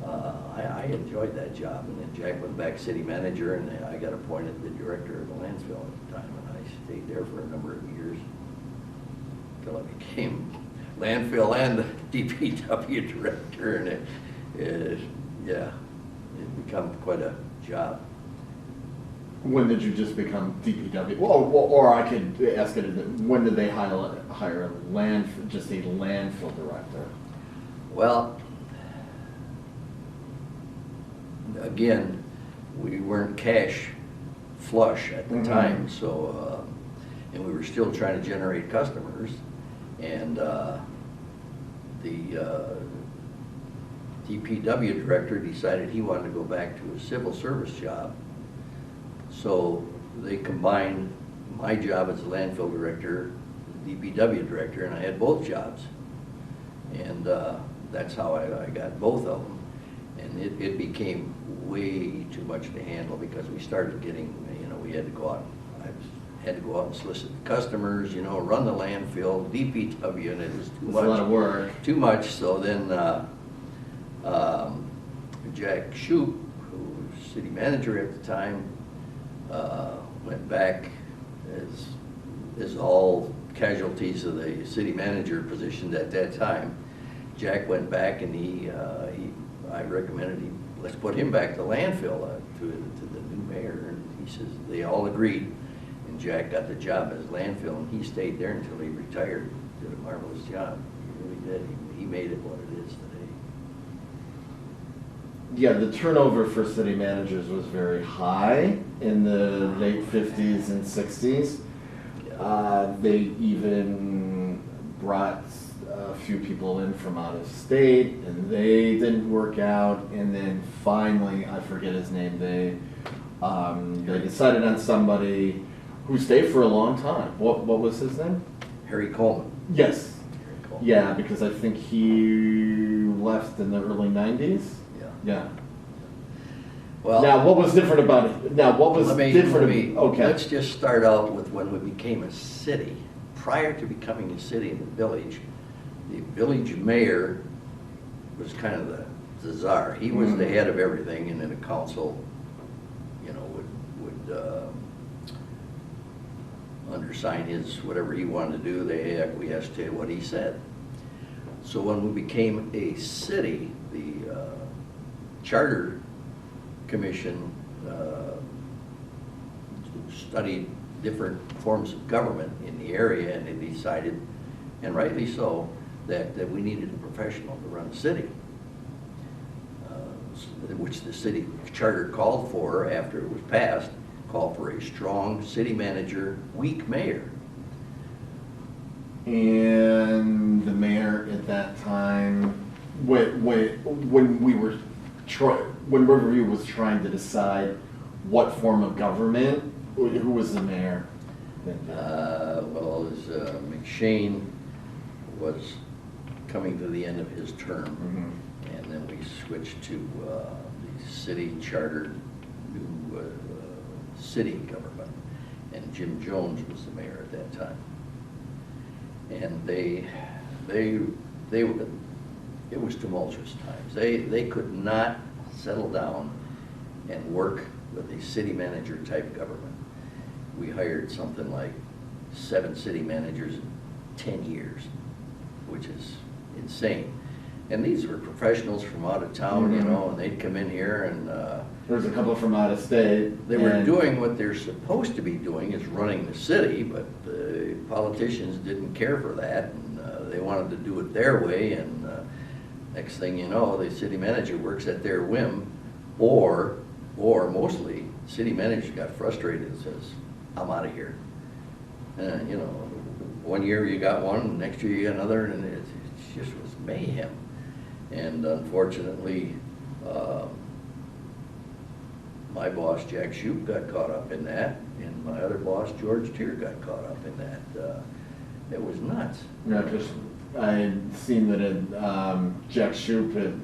B: I enjoyed that job. And then Jack went back city manager, and I got appointed the director of the landfill at the time. And I stayed there for a number of years until I became landfill and DPW director. And it become quite a job.
C: When did you just become DPW? Well, or I could ask it, when did they hire just a landfill director?
B: Well, again, we weren't cash flush at the time, so, and we were still trying to generate customers, and the DPW director decided he wanted to go back to a civil service job. So they combined my job as a landfill director, DPW director, and I had both jobs. And that's how I got both of them. And it became way too much to handle because we started getting, you know, we had to go out. I had to go out and solicit customers, you know, run the landfill, DPW, and it was too much.
C: A lot of work.
B: Too much. So then Jack Shoup, who was city manager at the time, went back as all casualties of the city manager position at that time. Jack went back, and I recommended let's put him back to landfill to the new mayor, and he says they all agreed, and Jack got the job as landfill, and he stayed there until he retired. Did a marvelous job. He really did. He made it what it is today.
C: Yeah, the turnover for city managers was very high in the late 50s and 60s. They even brought a few people in from out of state, and they didn't work out. And then finally, I forget his name, they decided on somebody who stayed for a long time. What was his name?
B: Harry Coleman.
C: Yes.
B: Harry Coleman.
C: Yeah, because I think he left in the early 90s. Yeah.
B: Well,
C: now, what was different about it? Now, what was different? Okay.
B: Let's just start out with when we became a city. Prior to becoming a city in the village mayor was kind of the czar. He was the head of everything, and then the council, you know, would undersign his whatever he wanted to do. They acquiesced to what he said. So when we became a city, the Charter Commission studied different forms of government in the area, and they decided, and rightly so, that we needed a professional to run the city, which the city charter called for after it was passed, called for a strong city manager, weak mayor.
C: And the mayor at that time when we were when Riverview was trying to decide what form of government, who was the mayor?
B: Well, as McShane was coming to the end of his term, and then we switched to the city chartered new city government, and Jim Jones was the mayor at that time. And it was tumultuous times. They could not settle down and work with a city manager type government. We hired something like 7 city managers in 10 years, which is insane. And these were professionals from out of town, you know, and they'd come in here and
C: There's a couple from out of state.
B: they were doing what they're supposed to be doing, is running the city, but the politicians didn't care for that, and they wanted to do it their way, and next thing you know, the city manager works at their whim, or mostly, city manager got frustrated and says, I'm out of here. You know, one year you got one, next year you got another, and it just was mayhem. And unfortunately, my boss, Jack Shoup, got caught up in that, and my other boss, George Tier, got caught up in that. It was nuts.
C: Yeah, because I had seen that Jack Shoup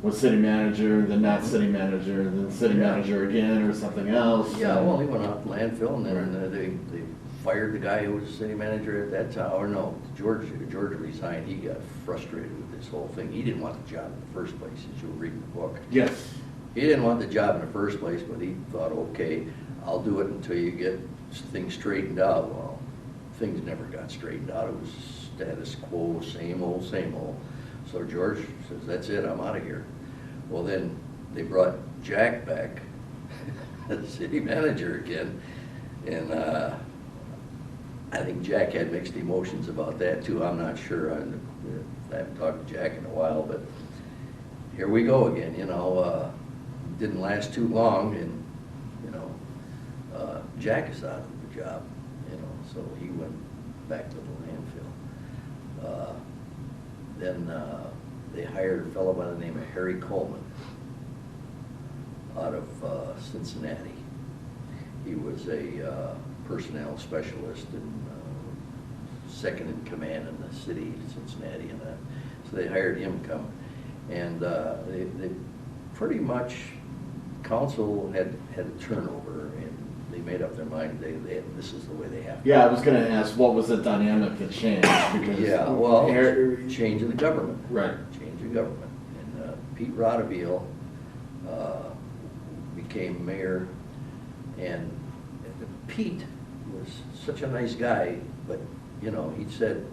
C: was city manager, then not city manager, then city manager again, or something else.
B: Yeah, well, he went out to landfill, and then they fired the guy who was city manager at that time. Or no, George resigned. He got frustrated with this whole thing. He didn't want the job in the first place, as you'll read in the book.
C: Yes.
B: He didn't want the job in the first place, but he thought, okay, I'll do it until you get things straightened out. Well, things never got straightened out. It was status quo, same old, same old. So George says, that's it, I'm out of here. Well, then they brought Jack back as city manager again, and I think Jack had mixed emotions about that too. I'm not sure. I haven't talked to Jack in a while, but here we go again, you know. Didn't last too long, and you know, Jack is out of the job, you know, so he went back to the landfill. Then they hired a fellow by the name of Harry Coleman out of Cincinnati. He was a personnel specialist and second in command in the city of Cincinnati, and so they hired him to come, and they pretty much, council had a turnover, and they made up their mind this is the way they have to.
C: Yeah, I was going to ask, what was the dynamic that changed? Because
B: yeah, well, change of the government.
C: Right.
B: Change of government. And Pete Rodeville became mayor, and Pete was such a nice guy, but you know, he said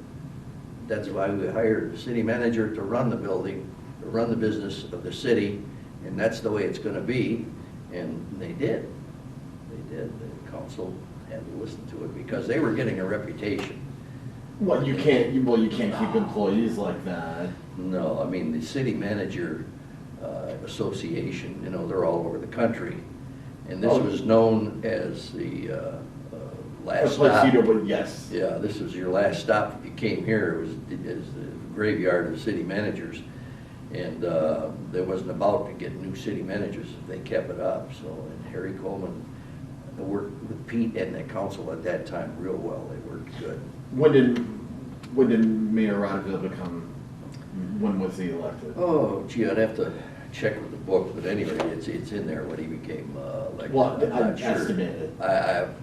B: that's why we hired the city manager to run the building, to run the business of the city, and that's the way it's going to be. And they did. They did. The council had to listen to it because they were getting a reputation.
C: Well, you can't keep employees like that.
B: No, I mean, the city manager association, you know, they're all over the country. And this was known as the last stop.
C: Yes.
B: Yeah, this was your last stop if you came here. It was the graveyard of city managers. And there wasn't about to get new city managers if they kept it up. So, and Harry Coleman worked with Pete and the council at that time real well. They worked good.
C: When did Mayor Rodeville become? When was he elected?
B: Oh, gee, I'd have to check with the book, but anyway, it's in there when he became elected.
C: Well,
B: I'm
C: I
B: not sure.
C: estimated.
B: God.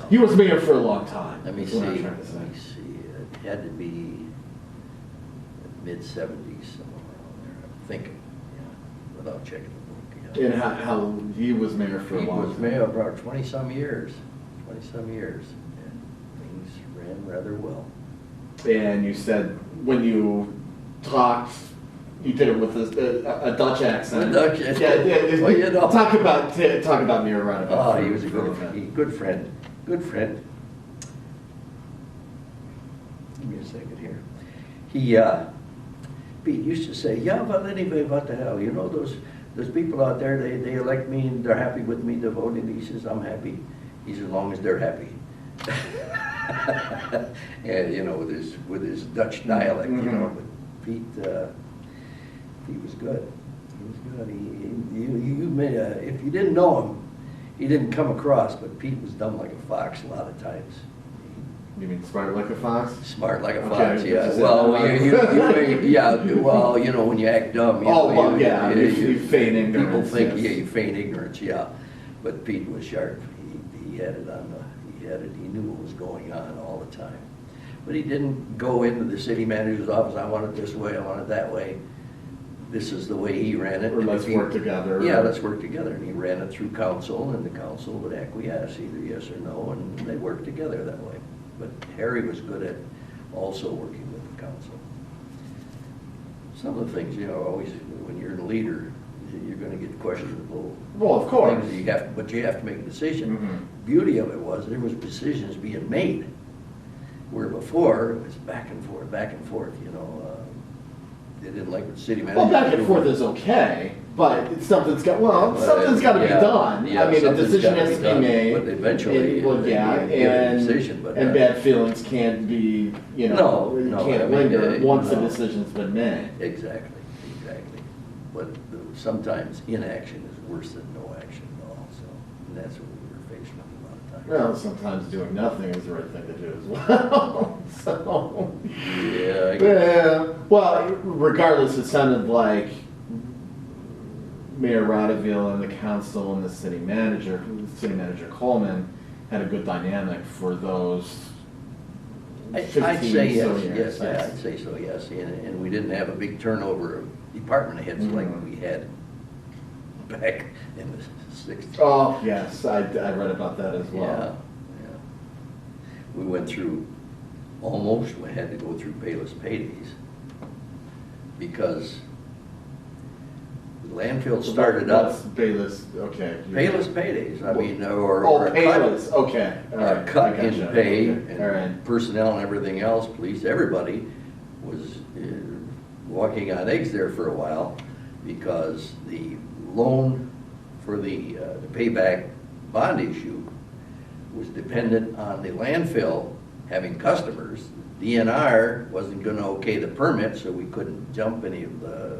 C: He was mayor for a long time.
B: Let me
C: is
B: see.
C: what I'm
B: Let
C: trying
B: me
C: to say.
B: see. It had to be mid-70s, somewhere around there. I'm thinking, yeah, without checking the book. Yeah.
C: And how he was mayor for a long time.
B: He was mayor about 20-some years. 20-some years, and things ran rather well.
C: And you said when you talked, you did it with a Dutch accent.
B: A Dutch accent.
C: Yeah.
B: Well, you know.
C: Talk about Mayor Rodeville.
B: Oh, he was a good friend. Good friend. Give me a second here. Pete used to say, yeah, but anyway, what the hell? You know, those people out there, they elect me and they're happy with me, they're voting. He says, I'm happy. He says, as long as they're happy. And, you know, with his Dutch dialect, you know, but Pete was good. He was good. If you didn't know him, he didn't come across, but Pete was dumb like a fox a lot of times.
C: You mean smart like a fox?
B: Smart like a
C: Okay,
B: fox, yeah.
C: just
B: Well,
C: said
B: yeah, well, when you act dumb,
C: you feign ignorance.
B: People think,
C: yes.
B: you feign ignorance, yeah. But Pete was sharp. He had it on he knew what was going on all the time. But he didn't go into the city manager's office, I want it this way, I want it that way. This is the way he ran it.
C: Or let's work together.
B: Yeah, let's work together. And he ran it through council, and the council would acquiesce, either yes or no, and they worked together that way. But Harry was good at also working with the council. Some of the things, always, when you're the leader, you're gonna get questionable.
C: Well, of course.
B: Things but you have to make a decision.
C: Mhm.
B: Beauty of it was, there was decisions being made, where before, it was back and forth, They didn't like what the city manager.
C: Well, back and forth is okay, but something's got to be done.
B: Yeah,
C: I mean, a decision
B: gotta
C: has to be
B: done,
C: made.
B: but eventually,
C: Well,
B: they
C: yeah,
B: give a
C: and
B: decision, but
C: and bad feelings can't be,
B: No,
C: can't
B: I mean,
C: linger once the
B: no.
C: decision's been made.
B: Exactly. But sometimes inaction is worse than no action at all, so, and that's what we were faced with a lot of times.
C: Well, sometimes doing nothing is the right thing to do as well. So.
B: Yeah.
C: Yeah. Well, regardless, it sounded like Mayor Rodeville and the council and the city manager Coleman, had a good dynamic for those.
B: I'd
C: 15
B: say
C: so
B: yes,
C: years.
B: yes, I'd say so, yes, and we didn't have a big turnover of department heads like we had back in the 60s.
C: Oh, yes, I read about that as well.
B: Yeah. We went through, we had to go through payless paydays, because the landfill started up.
C: What's Bayless, okay.
B: Payless paydays, I mean, or a
C: payless, okay. All
B: a
C: right,
B: cut
C: I
B: in
C: gotcha.
B: pay,
C: Okay, all right.
B: and personnel and everything else, police, everybody was walking on eggs there for a while, because the loan for the payback bond issue was dependent on the landfill having customers. DNR wasn't gonna okay the permit, so we couldn't jump any of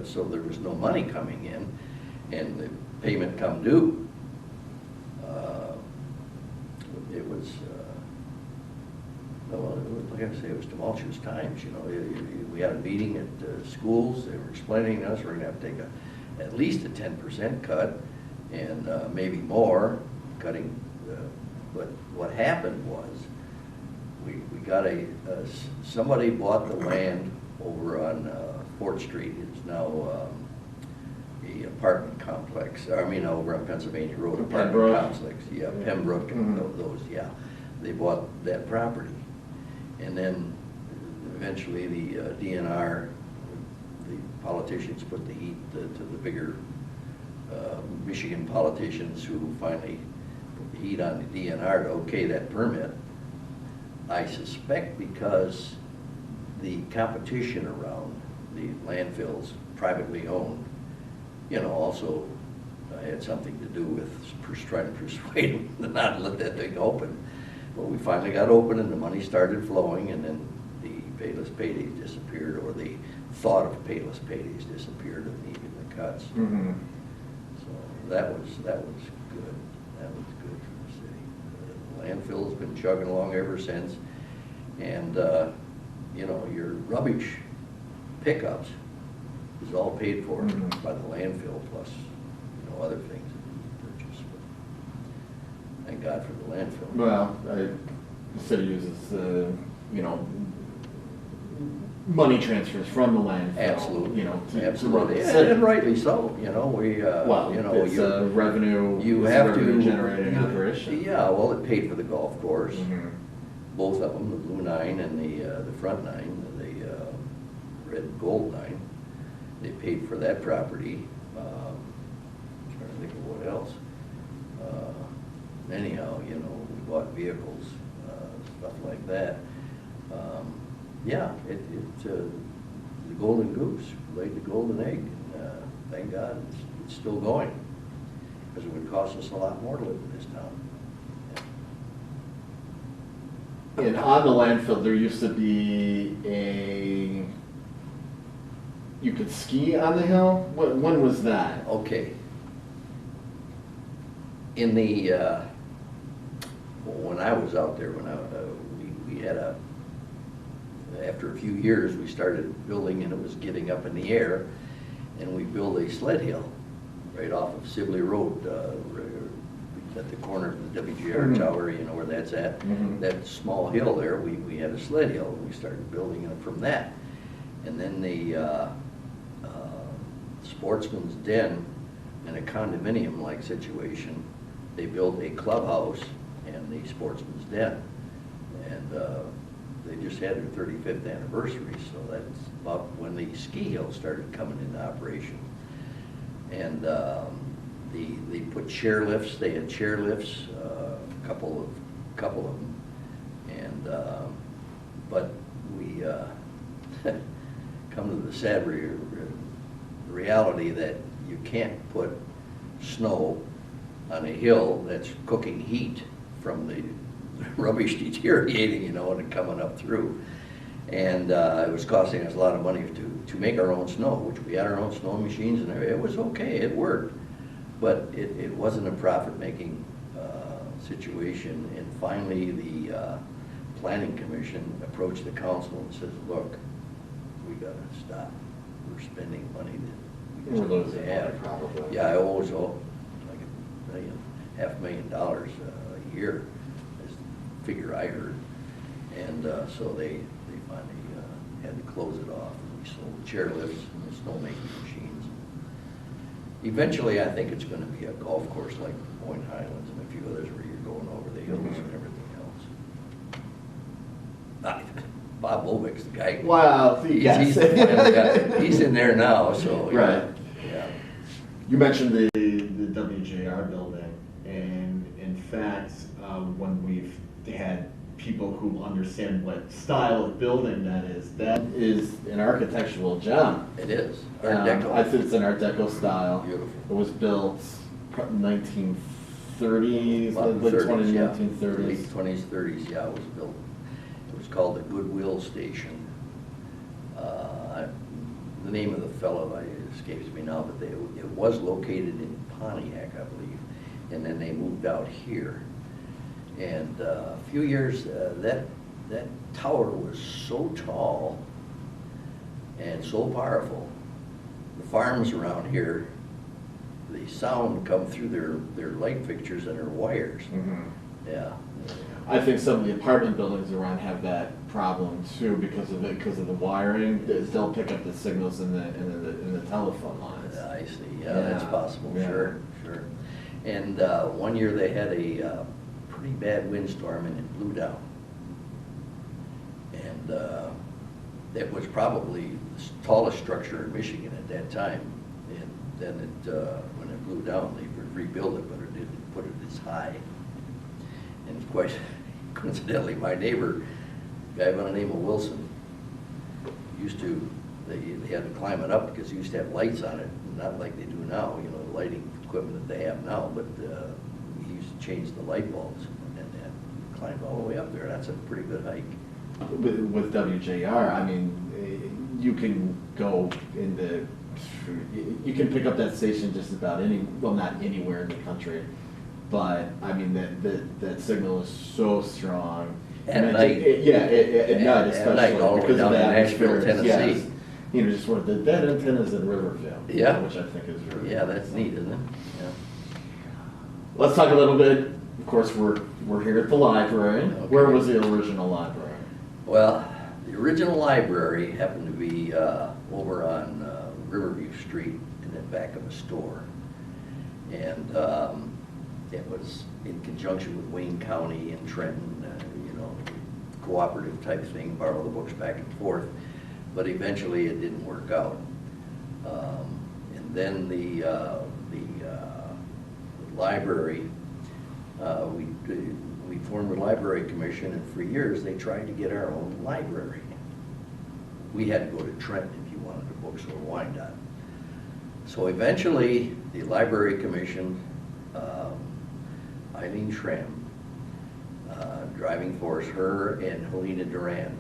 B: so there was no money coming in, and the payment come due. It was, like I say, it was tumultuous times, We had a meeting at schools, they were explaining to us, we're gonna have to take at least a 10% cut, and maybe more, cutting, but what happened was, we got somebody bought the land over on 4th Street. It's now a apartment complex, over on Pennsylvania Road, apartment
C: Pembroke?
B: complex. Yeah, Pembroke, those, yeah. They bought that property. And then eventually the DNR, the politicians put the heat to the bigger Michigan politicians, who finally put the heat on the DNR to okay that permit. I suspect because the competition around the landfills, privately owned, also had something to do with trying to persuade them to not let that thing open. Well, we finally got open, and the money started flowing, and then the payless paydays disappeared, or the thought of payless paydays disappeared, and even the cuts.
C: Mm-hmm.
B: So that was good. That was good for the city. The landfill's been chugging along ever since, and your rubbish pickups is all paid for by the landfill, plus other things that you purchase. But thank God for the landfill.
C: Well, the city uses, money transfers from the landfill.
B: Absolutely.
C: To run the
B: Absolutely,
C: city.
B: and rightly so.
C: It's a revenue.
B: You
C: it's a
B: have
C: revenue
B: to
C: generating operation.
B: Yeah, well, it paid for the golf course.
C: Mhm.
B: Both of them, the blue 9 and the front 9, the red and gold 9. They paid for that property. Trying to think of what else. Anyhow, we bought vehicles, stuff like that. The golden goose laid the golden egg. And, thank God it's still going, because it would cost us a lot more to live in this town.
C: And on the landfill, there used to be a you could ski on the hill? When was that?
B: Okay. In the, when I was out there, we had after a few years, we started building and it was getting up in the air, and we built a sled hill right off of Sibley Road, at the corner of the WGR Tower, you know where that's at? That small hill there, we had a sled hill, and we started building it from that. And then the Sportsman's Den, in a condominium-like situation, they built a clubhouse and the Sportsman's Den. And they just had their 35th anniversary, so that's about when the ski hill started coming into operation. And they put chairlifts, they had chairlifts, a couple of them. And, but we come to the sad reality that you can't put snow on a hill that's cooking heat from the rubbish deteriorating, you know, and coming up through. And it was costing us a lot of money to make our own snow, which we had our own snow machines and everything. It was okay, it worked, but it wasn't a profit-making situation. And finally, the Planning Commission approached the council and says, look, we gotta stop. We're spending money that we just don't have.
C: Probably.
B: Yeah, I always owe like $500,000 a year, is the figure I heard. And so they finally had to close it off. And we sold chairlifts and snowmaking machines. Eventually, I think it's going to be a golf course like Point Highlands and a few others where you're going over the hills and everything else. Bob Bovick's the guy.
C: Wow, yes.
B: He's the final guy. He's in there now, so.
C: Right.
B: Yeah.
C: You mentioned the WJR building, and in fact, when we've had people who understand what style of building that is an architectural gem.
B: It is. Art Deco.
C: I think it's an Art Deco style.
B: Beautiful.
C: It was built 1930s,
B: About
C: late 20s,
B: yeah.
C: 1930s.
B: Late 20s, 30s, yeah, it was built. It was called the Goodwill Station. The name of the fellow escapes me now, but it was located in Pontiac, I believe, and then they moved out here. And a few years, that tower was so tall and so powerful. The farms around here, the sound come through their light fixtures and their wires. Yeah.
C: I think some of the apartment buildings around have that problem too because of the wiring. They'll pick up the signals in the telephone lines.
B: I see. Yeah, that's possible.
C: Yeah.
B: Sure. And one year they had a pretty bad windstorm and it blew down. And it was probably the tallest structure in Michigan at that time. And then when it blew down, they would rebuild it, but it didn't put it as high. And quite coincidentally, my neighbor, a guy by the name of Wilson, they had to climb it up because he used to have lights on it, not like they do now, you know, the lighting equipment that they have now, but he used to change the light bulbs and climbed all the way up there. That's a pretty good hike.
C: With WJR, I mean, you can go you can pick up that station just about not anywhere in the country, but I mean that signal is so strong.
B: At night.
C: At night especially.
B: At night, all the way
C: because
B: down
C: of
B: to
C: the
B: Nashville,
C: atmosphere.
B: Tennessee.
C: Yes. You know, just one of the dead antennas in Riverview.
B: Yeah.
C: Which I think is really
B: Yeah, that's neat, isn't it? Yeah.
C: Let's talk a little bit. Of course, we're here at the library.
B: Okay.
C: Where was the original library?
B: Well, the original library happened to be over on Riverview Street in the back of a store. And it was in conjunction with Wayne County and Trenton, cooperative type thing, borrow the books back and forth. But eventually it didn't work out. And then the library, we formed a library commission, and for years they tried to get our own library. We had to go to Trenton if you wanted a bookstore, Wyandotte. So eventually the library commission, Eileen Schramm, driving force, her and Helena Durand,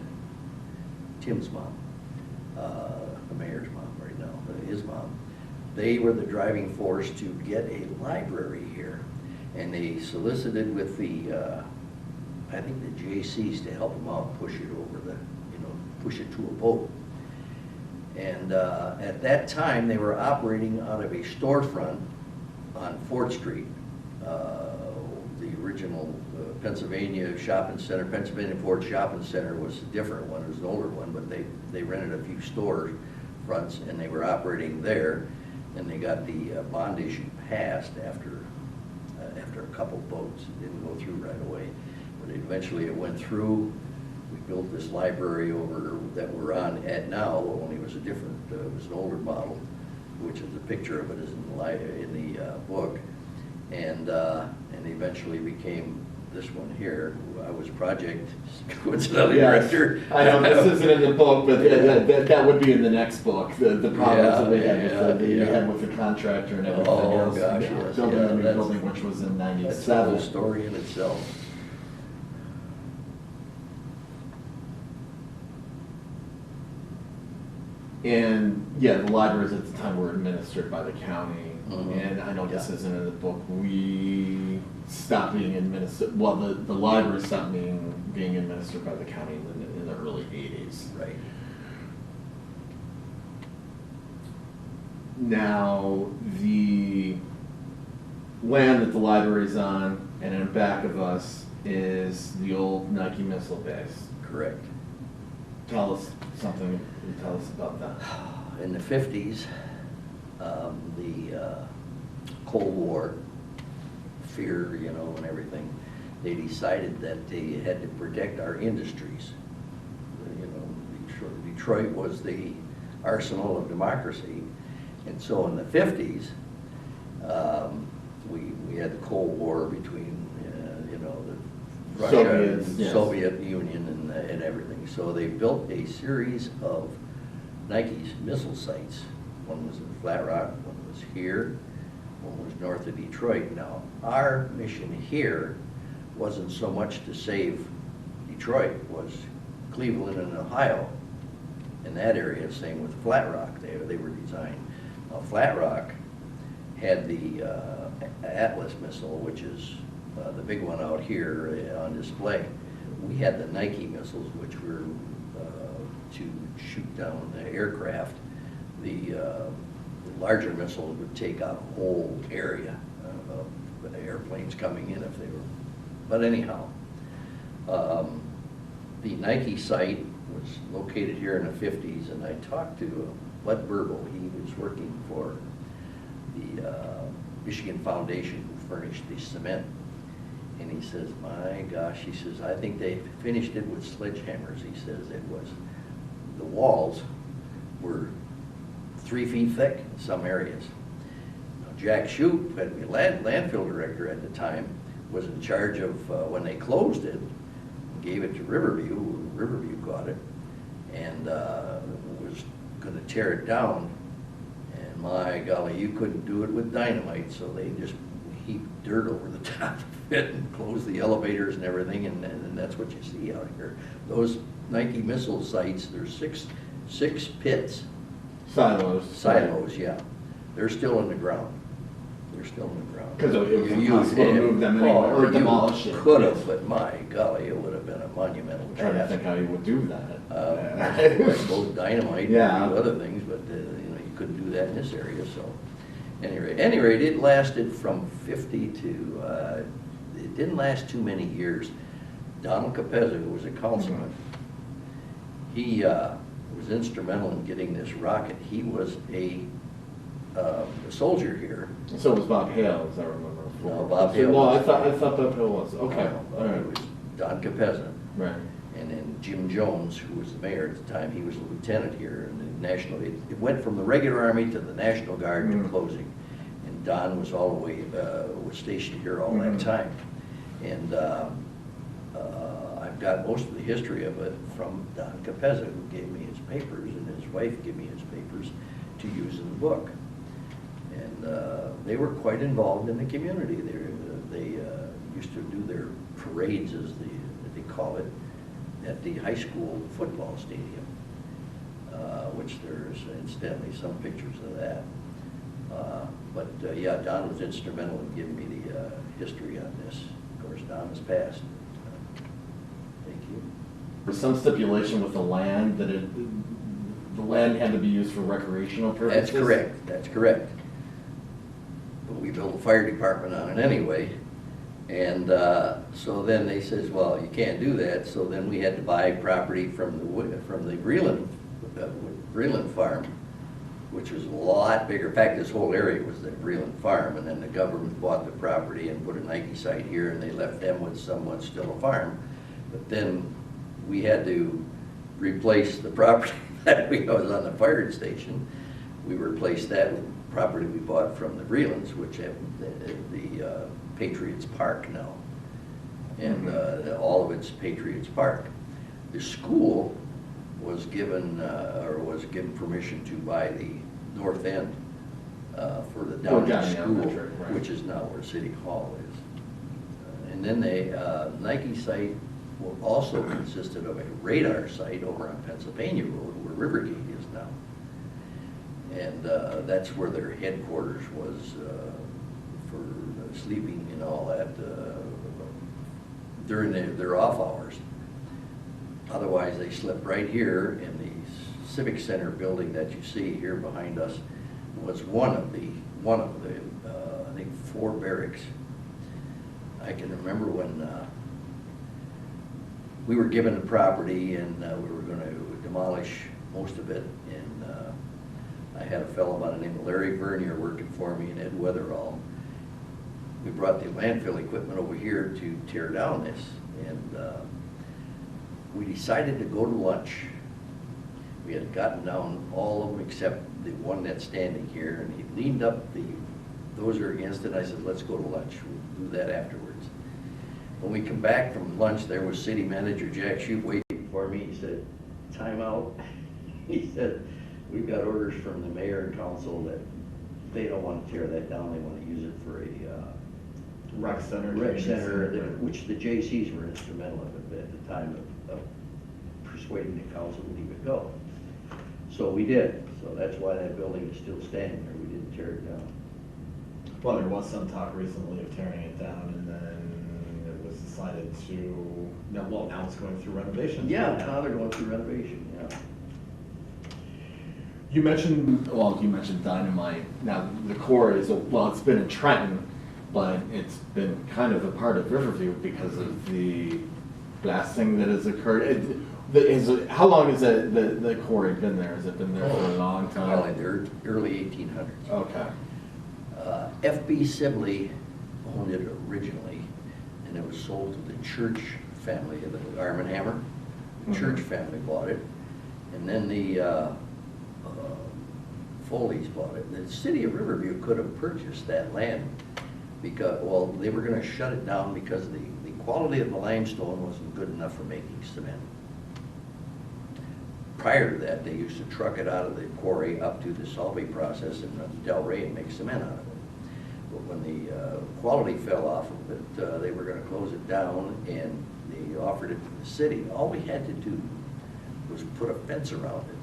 B: Tim's mom, the mayor's mom right his mom, they were the driving force to get a library here. And they solicited with the, I think the JCs to help them out, push it over the, push it to a vote. And at that time, they were operating out of a storefront on 4th Street. The original Pennsylvania Shopping Center, Pennsylvania Ford Shopping Center was a different one, it was an older one, but they rented a few store fronts and they were operating there. And they got the bond issue passed after a couple votes. It didn't go through right away, but eventually it went through. We built this library over that we're on at now, only it was a different, it was an older model, which is a picture of it is in the book, and eventually became this one here. I was project coincidentally director.
C: I know this isn't in the book, but that would be in the next book. The problems that we had with the contractor and everything else.
B: Oh gosh, yes.
C: Building the new building, which was in '97.
B: That's a whole story in itself.
C: And yeah, the libraries at the time were administered by the county.
B: Mhm.
C: And I know this isn't in the book. We stopped being administered. Well, the library stopped being administered by the county in the early '80s.
B: Right.
C: Now, the land that the library's on and in back of us is the old Nike missile base.
B: Correct.
C: Tell us something. Tell us about that.
B: In the 50s, the Cold War, fear, and everything, they decided that they had to protect our industries. Detroit was the arsenal of democracy. And so in the 50s, we had the Cold War between, the Russia
C: Soviets,
B: and
C: yes.
B: Soviet Union and everything. So they built a series of Nike's missile sites. One was in Flat Rock, one was here, one was north of Detroit. Now, our mission here wasn't so much to save Detroit, was Cleveland and Ohio. In that area, same with Flat Rock, they were designed. Now, Flat Rock had the Atlas missile, which is the big one out here on display. We had the Nike missiles, which were to shoot down the aircraft. The larger missiles would take out a whole area of airplanes coming in if they were. But anyhow, the Nike site was located here in the 50s, and I talked to Bud Burble. He was working for the Michigan Foundation, who furnished the cement. And he says, my gosh, he says, I think they finished it with sledgehammers. He says it was, the walls were 3 feet thick in some areas. Now, Jack Shoup, had been landfill director at the time, was in charge of, when they closed it, gave it to Riverview. Riverview got it, and was gonna tear it down. And my golly, you couldn't do it with dynamite, so they just heaped dirt over the top of it and closed the elevators and everything, and that's what you see out here. Those Nike missile sites, there's six pits.
C: Silos.
B: Yeah. They're still in the ground. They're still in the ground.
C: Because it was impossible to move them anywhere or demolish it.
B: Could have, but my golly, it would have been a monumental
C: I'm trying to
B: task.
C: think how you would do that.
B: I suppose dynamite,
C: Yeah.
B: and other things, but you couldn't do that in this area. So, any rate, it lasted from 50 to. It didn't last too many years. Donald Capezza, who was a councilman, he was instrumental in getting this rocket. He was a soldier here.
C: So was Bob Hale, as I remember.
B: No, Bob Hale.
C: No, I thought Bob Hale was. Okay. All right.
B: It was Don Capezza.
C: Right.
B: And then Jim Jones, who was the mayor at the time, he was a lieutenant here in the National. It went from the regular army to the National Guard to closing. And Don was all the way, was stationed here all that time. And I've got most of the history of it from Don Capezza, who gave me his papers, and his wife gave me his papers to use in the book. And they were quite involved in the community. They used to do their parades, as they call it, at the high school football stadium. which there's incidentally some pictures of that. Yeah, Don was instrumental in giving me the history on this. Of course, Don has passed. Thank you.
C: There's some stipulation with the land that the land had to be used for recreational purposes?
B: That's correct, that's correct. But we built a fire department on it anyway. And so then they says, well, you can't do that. So then we had to buy property from the Breland farm, which was a lot bigger. In fact, this whole area was the Breland farm, and then the government bought the property and put a Nike site here, and they left them with somewhat still a farm. But then we had to replace the property that was on the fire station. We replaced that with property we bought from the Brelands, which have the Patriots Park now, and all of it's Patriots Park. The school was given permission to buy the north end for the Downey School, right, which is now where City Hall is. And then the Nike site also consisted of a radar site over on Pennsylvania Road, where Rivergate is now. And that's where their headquarters was for sleeping and all that during their off hours. Otherwise, they slept right here in the Civic Center building that you see here behind us. Was one of the I think 4 barracks. I can remember when we were given the property and we were going to demolish most of it, and I had a fellow by the name of Larry Vernier working for me and Ed Weatherall. We brought the landfill equipment over here to tear down this, and we decided to go to lunch. We had gotten down all of them except the one that's standing here, and he leaned up the dozer against it. I said, let's go to lunch. We'll do that afterwards. When we come back from lunch, there was City Manager Jack Shoup waiting for me. He said, time out. He said, we've got orders from the mayor and council that they don't want to tear that down. They want to use it for a
A: rec center,
B: which the JCs were instrumental of at the time of persuading the council to leave it go. So we did. So that's why that building is still standing there. We didn't tear it down.
A: Well, there was some talk recently of tearing it down, and then it was decided to, now it's going through renovations.
B: Yeah, now they're going through renovation, yeah.
A: You mentioned
C: dynamite. Now, the quarry is, it's been in Trenton, but it's been kind of a part of Riverview because of the blasting that has occurred. How long has the quarry been there? Has it been there for a long time?
B: Well, in the early 1800s.
C: Okay.
B: F.B. Sibley owned it originally, and it was sold to the Church family, the Arm and Hammer. The Church family bought it, and then the Foley's bought it. The city of Riverview could have purchased that land because, well, they were going to shut it down because the quality of the limestone wasn't good enough for making cement. Prior to that, they used to truck it out of the quarry up to the Solvay process in Delray and make cement out of it. But when the quality fell off of it, they were going to close it down, and they offered it to the city. All we had to do was put a fence around it.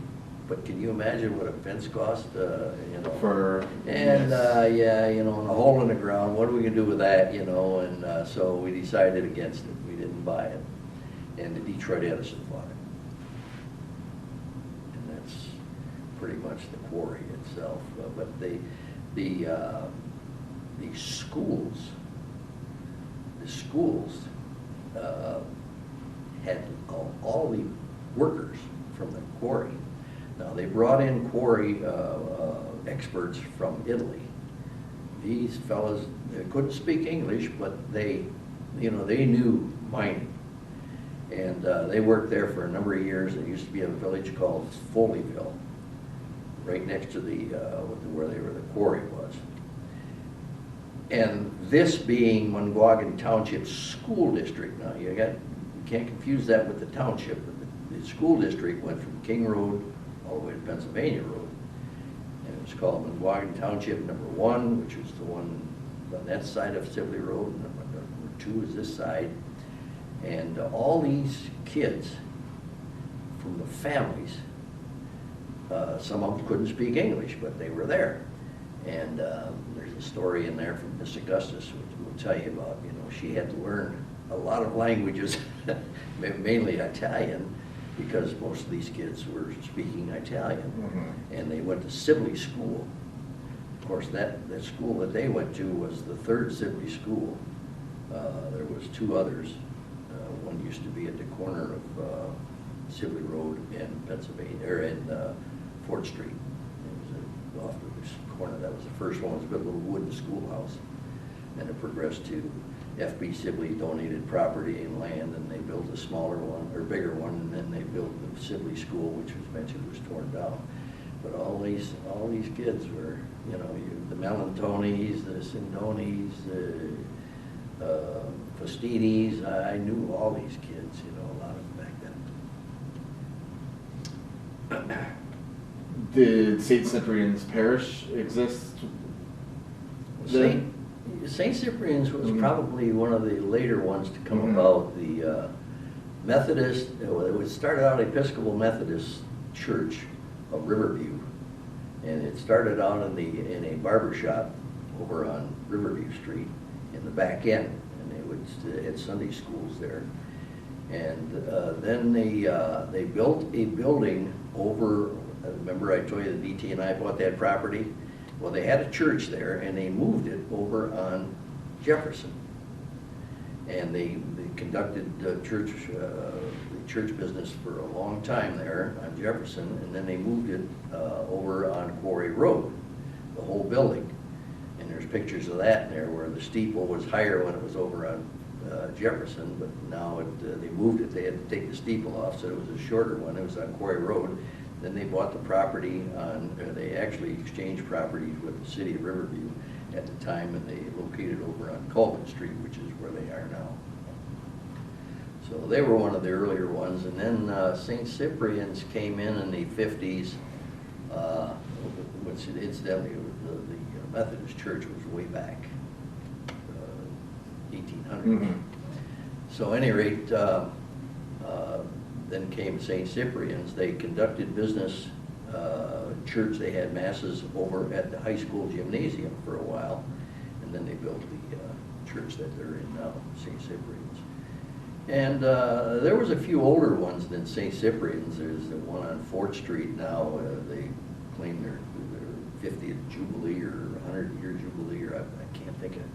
B: But can you imagine what a fence cost? And a hole in the ground. What are we gonna do with that? And so we decided against it. We didn't buy it, and the Detroit Edison bought it. And that's pretty much the quarry itself. But the schools had all the workers from the quarry. Now, they brought in quarry experts from Italy. These fellas, they couldn't speak English, but they knew mining. And they worked there for a number of years. There used to be a village called Foleyville, right next to where the quarry was. And this being Munguagan Township School District. Now, you can't confuse that with the township. The school district went from King Road all the way to Pennsylvania Road. And it was called Munguagan Township number 1, which was the one on that side of Sibley Road, and number 2 is this side. And all these kids from the families Some of them couldn't speak English, but they were there. And there's a story in there from Miss Augustus, which will tell you about, she had to learn a lot of languages, mainly Italian, because most of these kids were speaking Italian. And they went to Sibley School. Of course, that school that they went to was the third Sibley school. There was two others. One used to be at the corner of Sibley Road and Pennsylvania, or in Fort Street. It was off to this corner. That was the first one. It was a good little wooden schoolhouse. And it progressed to F.B. Sibley donated property and land, and they built a smaller one, or bigger one, and then they built the Sibley School, which was eventually was torn down. But all these kids were, the Melantonis, the Sindonis, the Fastinis. I knew all these kids, a lot of them back then.
C: Did St. Cyprian's Parish exist?
B: St. Cyprian's was probably one of the later ones to come about. The Methodist, it started out Episcopal Methodist Church of Riverview, and it started out in a barber shop over on Riverview Street in the back end, and they had Sunday schools there. And then they built a building over. Remember I told you that DT and I bought that property? Well, they had a church there, and they moved it over on Jefferson. And they conducted church business for a long time there on Jefferson, and then they moved it over on Quarry Road, the whole building. And there's pictures of that in there where the steeple was higher when it was over on Jefferson, but now they moved it. They had to take the steeple off, so it was a shorter one. It was on Quarry Road. Then they bought the property they actually exchanged properties with the city of Riverview at the time, and they located over on Colvin Street, which is where they are now. So they were one of the earlier ones. And then St. Cyprian's came in the 50s, which incidentally, the Methodist Church was way back, 1800s. So at any rate, then came St. Cyprian's. They conducted business, church. They had masses over at the high school gymnasium for a while, and then they built the church that they're in now, St. Cyprian's. And there was a few older ones than St. Cyprian's. There's the one on Fort Street now. They claim their 50th Jubilee or 100-year Jubilee, or I can't think of it.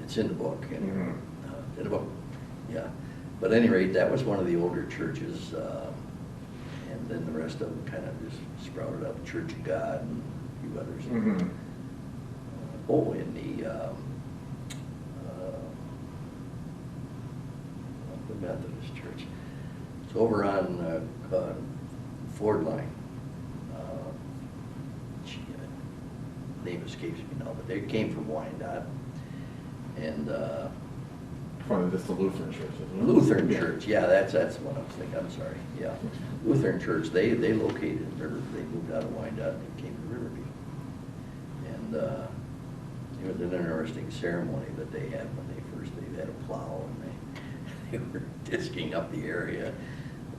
B: It's in the book. Anyway. In the book, yeah. But at any rate, that was one of the older churches, and then the rest of them kind of just sprouted up, Church of God and a few others. In the Methodist Church. It's over on Ford Line. Name escapes me now, but they came from Wyandotte. And
C: From this, the Lutheran Church, isn't it?
B: Lutheran Church, yeah, that's what I was thinking. I'm sorry, yeah. Lutheran Church, they located in Riverview. They moved out of Wyandotte and came to Riverview. And it was an interesting ceremony that they had when they had a plow, and they were disking up the area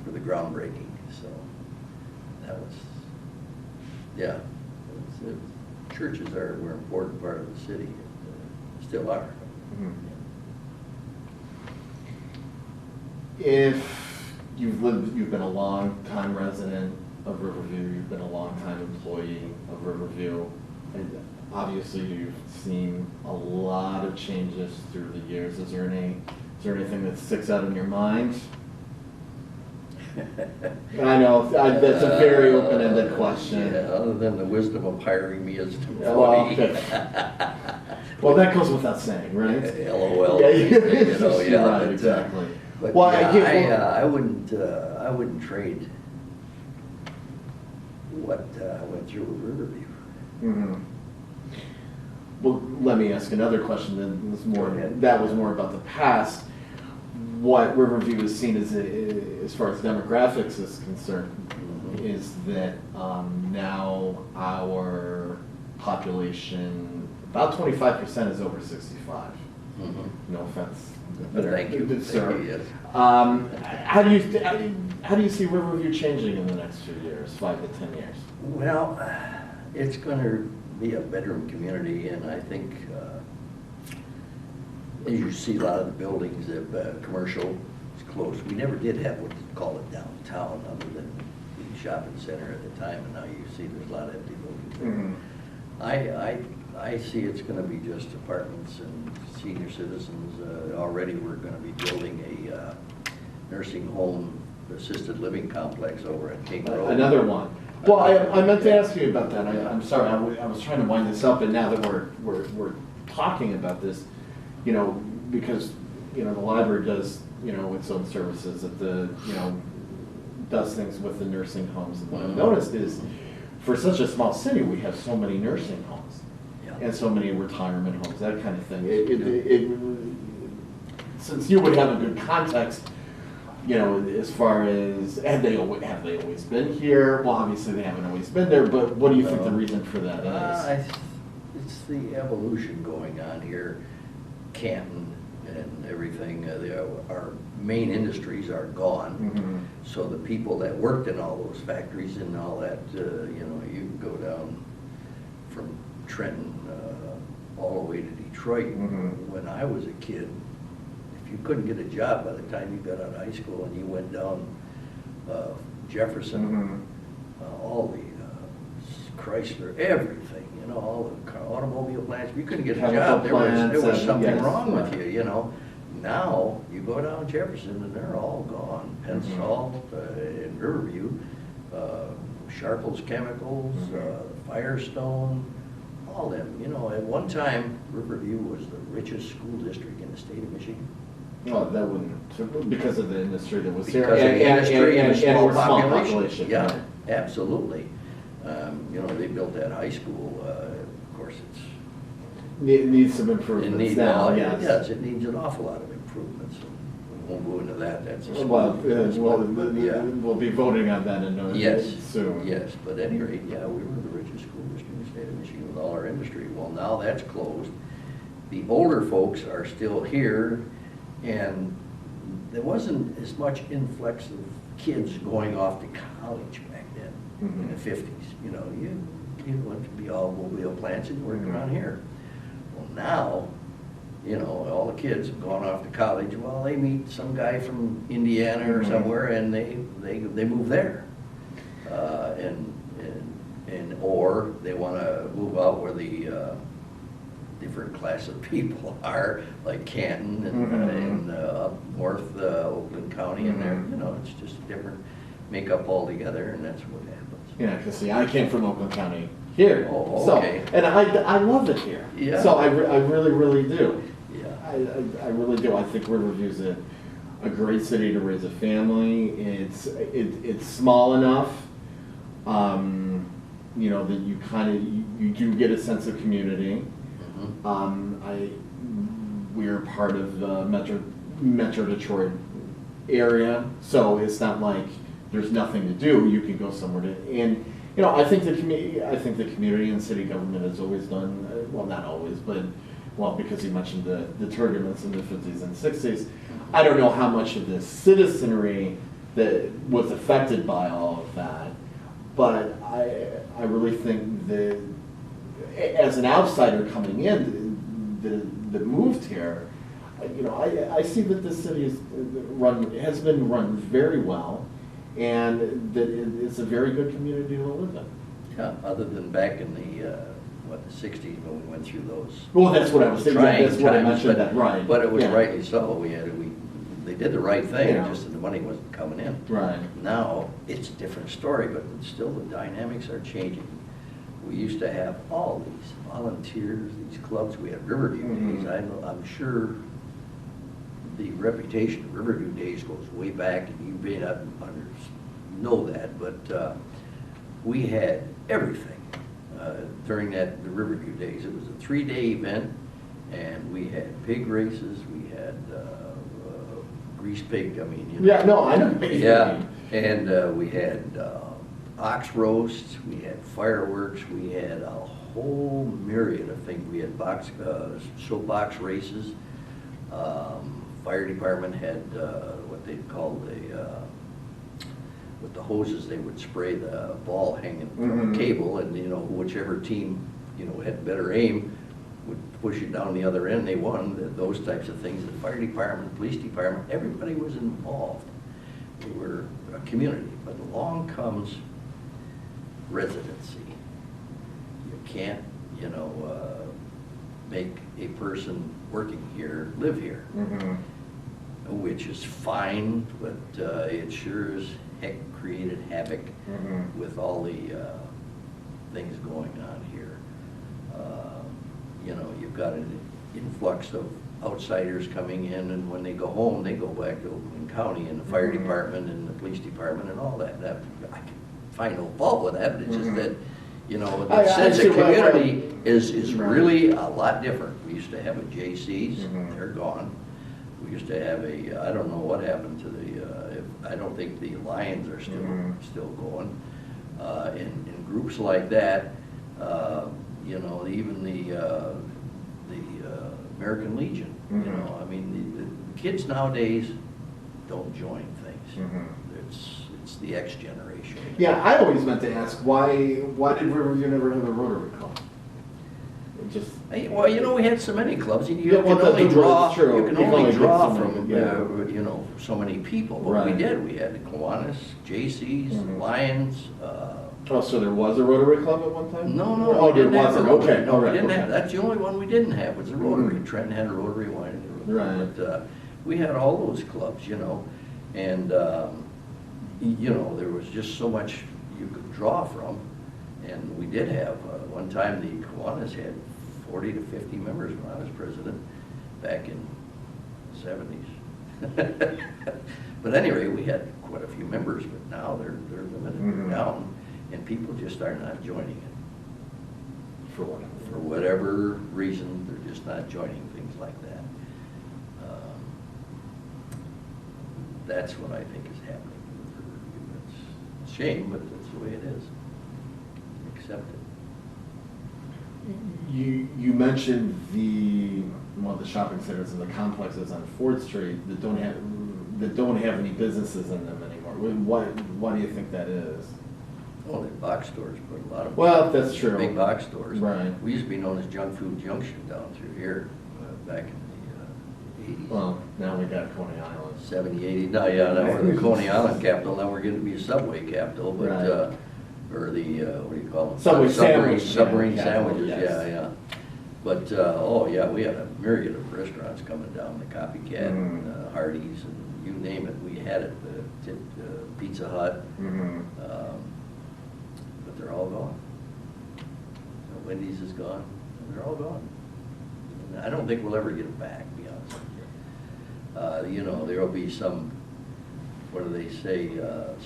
B: for the groundbreaking. So that was, yeah. Churches were an important part of the city, still are.
C: If you've been a long-time resident of Riverview, you've been a long-time employee of Riverview, and obviously you've seen a lot of changes through the years. Is there anything that sticks out in your mind? I know, that's a very open-ended question.
B: Yeah, other than the wisdom of hiring me as an employee.
C: Well, that goes without saying, right?
B: LOL.
C: Yeah, right, exactly.
B: But
C: well,
B: I wouldn't trade what I went through with Riverview.
C: Well, let me ask another question then. That was more about the past. What Riverview is seen as far as demographics is concerned, is that now our population, about 25% is over 65. No offense.
B: But thank you.
C: Sir.
B: Thank you, yes.
C: How do you see Riverview changing in the next few years, 5 to 10 years?
B: Well, it's going to be a bedroom community, and I think, as you see, a lot of the buildings, commercial is closed. We never did have what you call it downtown, other than the shopping center at the time, and now you see there's a lot of empty buildings there. I see it's going to be just apartments and senior citizens. Already we're going to be building a nursing home assisted living complex over at King Road.
C: Another one. Well, I meant to ask you about that. I'm sorry, I was trying to wind this up, and now that we're talking about this, you know, because, you know, the library does, you know, its own services at the, you know, does things with the nursing homes. And what I've noticed is, for such a small city, we have so many nursing homes and so many retirement homes, that kind of thing. Since you would have a good context, you know, as far as, have they always been here? Well, obviously they haven't always been there, but what do you think the reason for that is?
B: It's the evolution going on here. Canton and everything, our main industries are gone. So the people that worked in all those factories and all that, you know, you can go down from Trenton all the way to Detroit. When I was a kid, if you couldn't get a job by the time you got out of high school and you went down Jefferson, all the Chrysler, everything, you know, all the automobile plants, if you couldn't get a job, there was something wrong with you, you know. Now, you go down Jefferson and they're all gone. Pensalt, in Riverview, Sharples Chemicals, Firestone, all them. You know, at one time, Riverview was the richest school district in the state of Michigan.
C: Well, that wouldn't, because of the industry that was here.
B: Because of the industry and small
C: population.
B: population. Yeah, absolutely. You know, they built that high school, of course,
C: It needs some improvements now, yes.
B: Yes, it needs an awful lot of improvements. We won't go into that, that's a
C: Well,
B: yeah.
C: we'll be voting on that soon.
B: Yes, but at any rate, yeah, we were the richest school district in the state of Michigan with all our industry. Well, now that's closed. The older folks are still here, and there wasn't as much influx of kids going off to college back then in the 50s. You know, you went to be automobile plants and worked around here. Well, now, you know, all the kids have gone off to college. Well, they meet some guy from Indiana or somewhere, and they move there, or they want to move out where the different class of people are, like Canton and up north Oakland County, and there, you know, it's just a different makeup altogether, and that's what happens.
C: Yeah, because see, I came from Oakland County here,
B: Oh, okay.
C: So, and I love it here.
B: Yeah.
C: So I really, really do.
B: Yeah.
C: I really do. I think Riverview's a great city to raise a family. It's small enough, you know, that you do get a sense of community. We're part of the Metro Detroit area, so it's not like there's nothing to do. You can go somewhere and you know, I think the community and city government has always done well, not always, but well, because you mentioned the turbulence in the 50s and 60s. I don't know how much of the citizenry that was affected by all of that, but I really think that as an outsider coming in, that moved here, you know, I see that this city has been run very well, and that it's a very good community to live in.
B: Yeah, other than back in the 60s when we went through those.
C: Well, that's what I was thinking.
B: Trying
C: That's what I
B: times,
C: mentioned. Right.
B: But it was
C: Yeah.
B: rightly so. They did the right thing,
C: Yeah.
B: just that the money wasn't coming in.
C: Right.
B: Now it's a different story, but still the dynamics are changing. We used to have all these volunteers, these clubs. We had Riverview Days. I'm sure the reputation of Riverview Days goes way back, and you may not know that, but we had everything during the Riverview Days. It was a 3-day event, and we had pig races, we had grease pig, I mean, you know.
C: Yeah, no, I know.
B: Yeah, and we had ox roasts, we had fireworks, we had a whole myriad of things. We had soapbox races. Fire department had what they called with the hoses, they would spray the ball hanging from a cable, and whichever team had better aim would push it down the other end. They won. Those types of things. The fire department, police department, everybody was involved. We were a community. But along comes residency. You can't, make a person working here live here, which is fine, but it sure as heck created havoc with all the things going on here. You've got an influx of outsiders coming in, and when they go home, they go back to Oakland County and the fire department and the police department and all that. I can find no fault with that, but it's just that, the sense of community is really a lot different. We used to have a J.C.'s, they're gone. We used to have I don't know what happened to I don't think the Lions are still going. In groups like that, even the American Legion, I mean, the kids nowadays don't join things. It's the X generation.
C: Yeah, I always meant to ask, why did Riverview never have a Rotary Club?
B: Well, we had so many clubs. You can
C: that's
B: only draw.
C: true.
B: You can only draw
C: so
B: from
C: many,
B: so many people. But
C: Right.
B: we did. We had the Kiwanis, J.C.'s, Lions.
C: Oh, so there was a Rotary Club at one time?
B: No,
C: Oh,
B: we
C: there
B: didn't have
C: wasn't.
B: a Rotary.
C: Okay,
B: No,
C: all
B: we
C: right.
B: didn't
C: okay.
B: have. That's the only one we didn't have was the Rotary. Trenton had a Rotary, Wine had a Rotary.
C: Right.
B: But we had all those clubs, and there was just so much you could draw from, and we did have. One time the Kiwanis had 40 to 50 members when I was president back in the 70s. But anyway, we had quite a few members, but now they're limited, they're down, and people just are not joining it.
C: For what?
B: For whatever reason, they're just not joining things like that. That's what I think is happening. It's a shame, but that's the way it is. Accept it.
C: You mentioned the shopping centers and the complexes on Ford Street that don't have any businesses in them anymore. Why do you think that is?
B: Oh, the box stores put a lot of.
C: Well, that's true.
B: Big box stores.
C: Right.
B: We used to be known as Junk Food Junction down through here back in the 80s.
C: Well, now we got Coney Island.
B: 70, 80. Now, yeah, now we're the Coney Island capital. Now we're going to be a Subway capital, but
C: Right.
B: Or the what do you call them?
C: Submarine
B: Submarine
C: capital,
B: sandwiches.
C: yes.
B: Yeah. But oh yeah, we had a myriad of restaurants coming down. The Copycat, and, Hardee's, and you name it, we had it. Pizza Hut. But they're all gone. Wendy's is gone. They're all gone. And I don't think we'll ever get them back, to be honest with you. There'll be some, what do they say,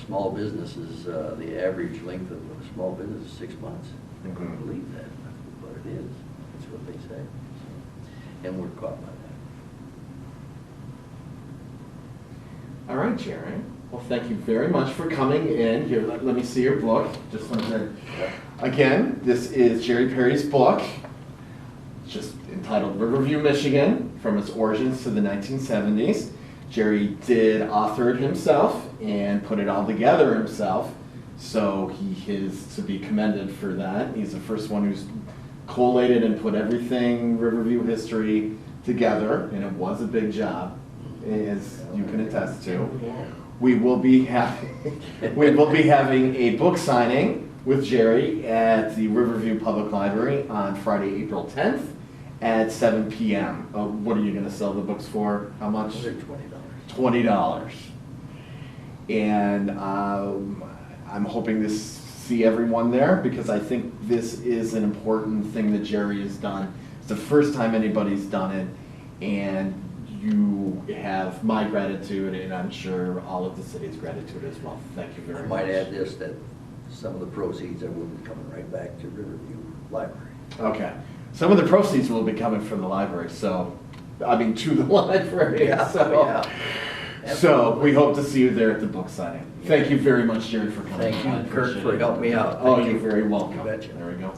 B: small businesses, the average length of a small business is 6 months. I couldn't believe that, but it is. That's what they say. So, and we're caught by that.
C: All right, Jerry. Well, thank you very much for coming in. Here, let me see your book. Just want to, again, this is Gerry Perry's book, just entitled Riverview, Michigan, from its origins to the 1970s. Jerry did author it himself and put it all together himself, so he is to be commended for that. He's the first one who's collated and put everything Riverview history together, and it was a big job, as you can attest to. We will be having a book signing with Jerry at the Riverview Public Library on Friday, April 10th at 7 p.m. What are you going to sell the books for? How much?
B: They're
C: $20. And I'm hoping to see everyone there because I think this is an important thing that Jerry has done. It's the first time anybody's done it, and you have my gratitude, and I'm sure all of the city's gratitude as well. Thank you very much.
B: I might add this, that some of the proceeds will be coming right back to Riverview Library.
C: Okay. Some of the proceeds will be coming from the library, to the library.
B: Yeah,
C: so,
B: yeah.
C: So we hope to see you there at the book signing. Thank you very much, Jerry, for coming.
B: Thank
C: I
B: you, Kurt,
C: appreciate
B: for
C: it.
B: helping me out.
C: Oh,
B: Thank
C: you're
B: you.
C: very welcome.
B: You betcha.
C: There we go.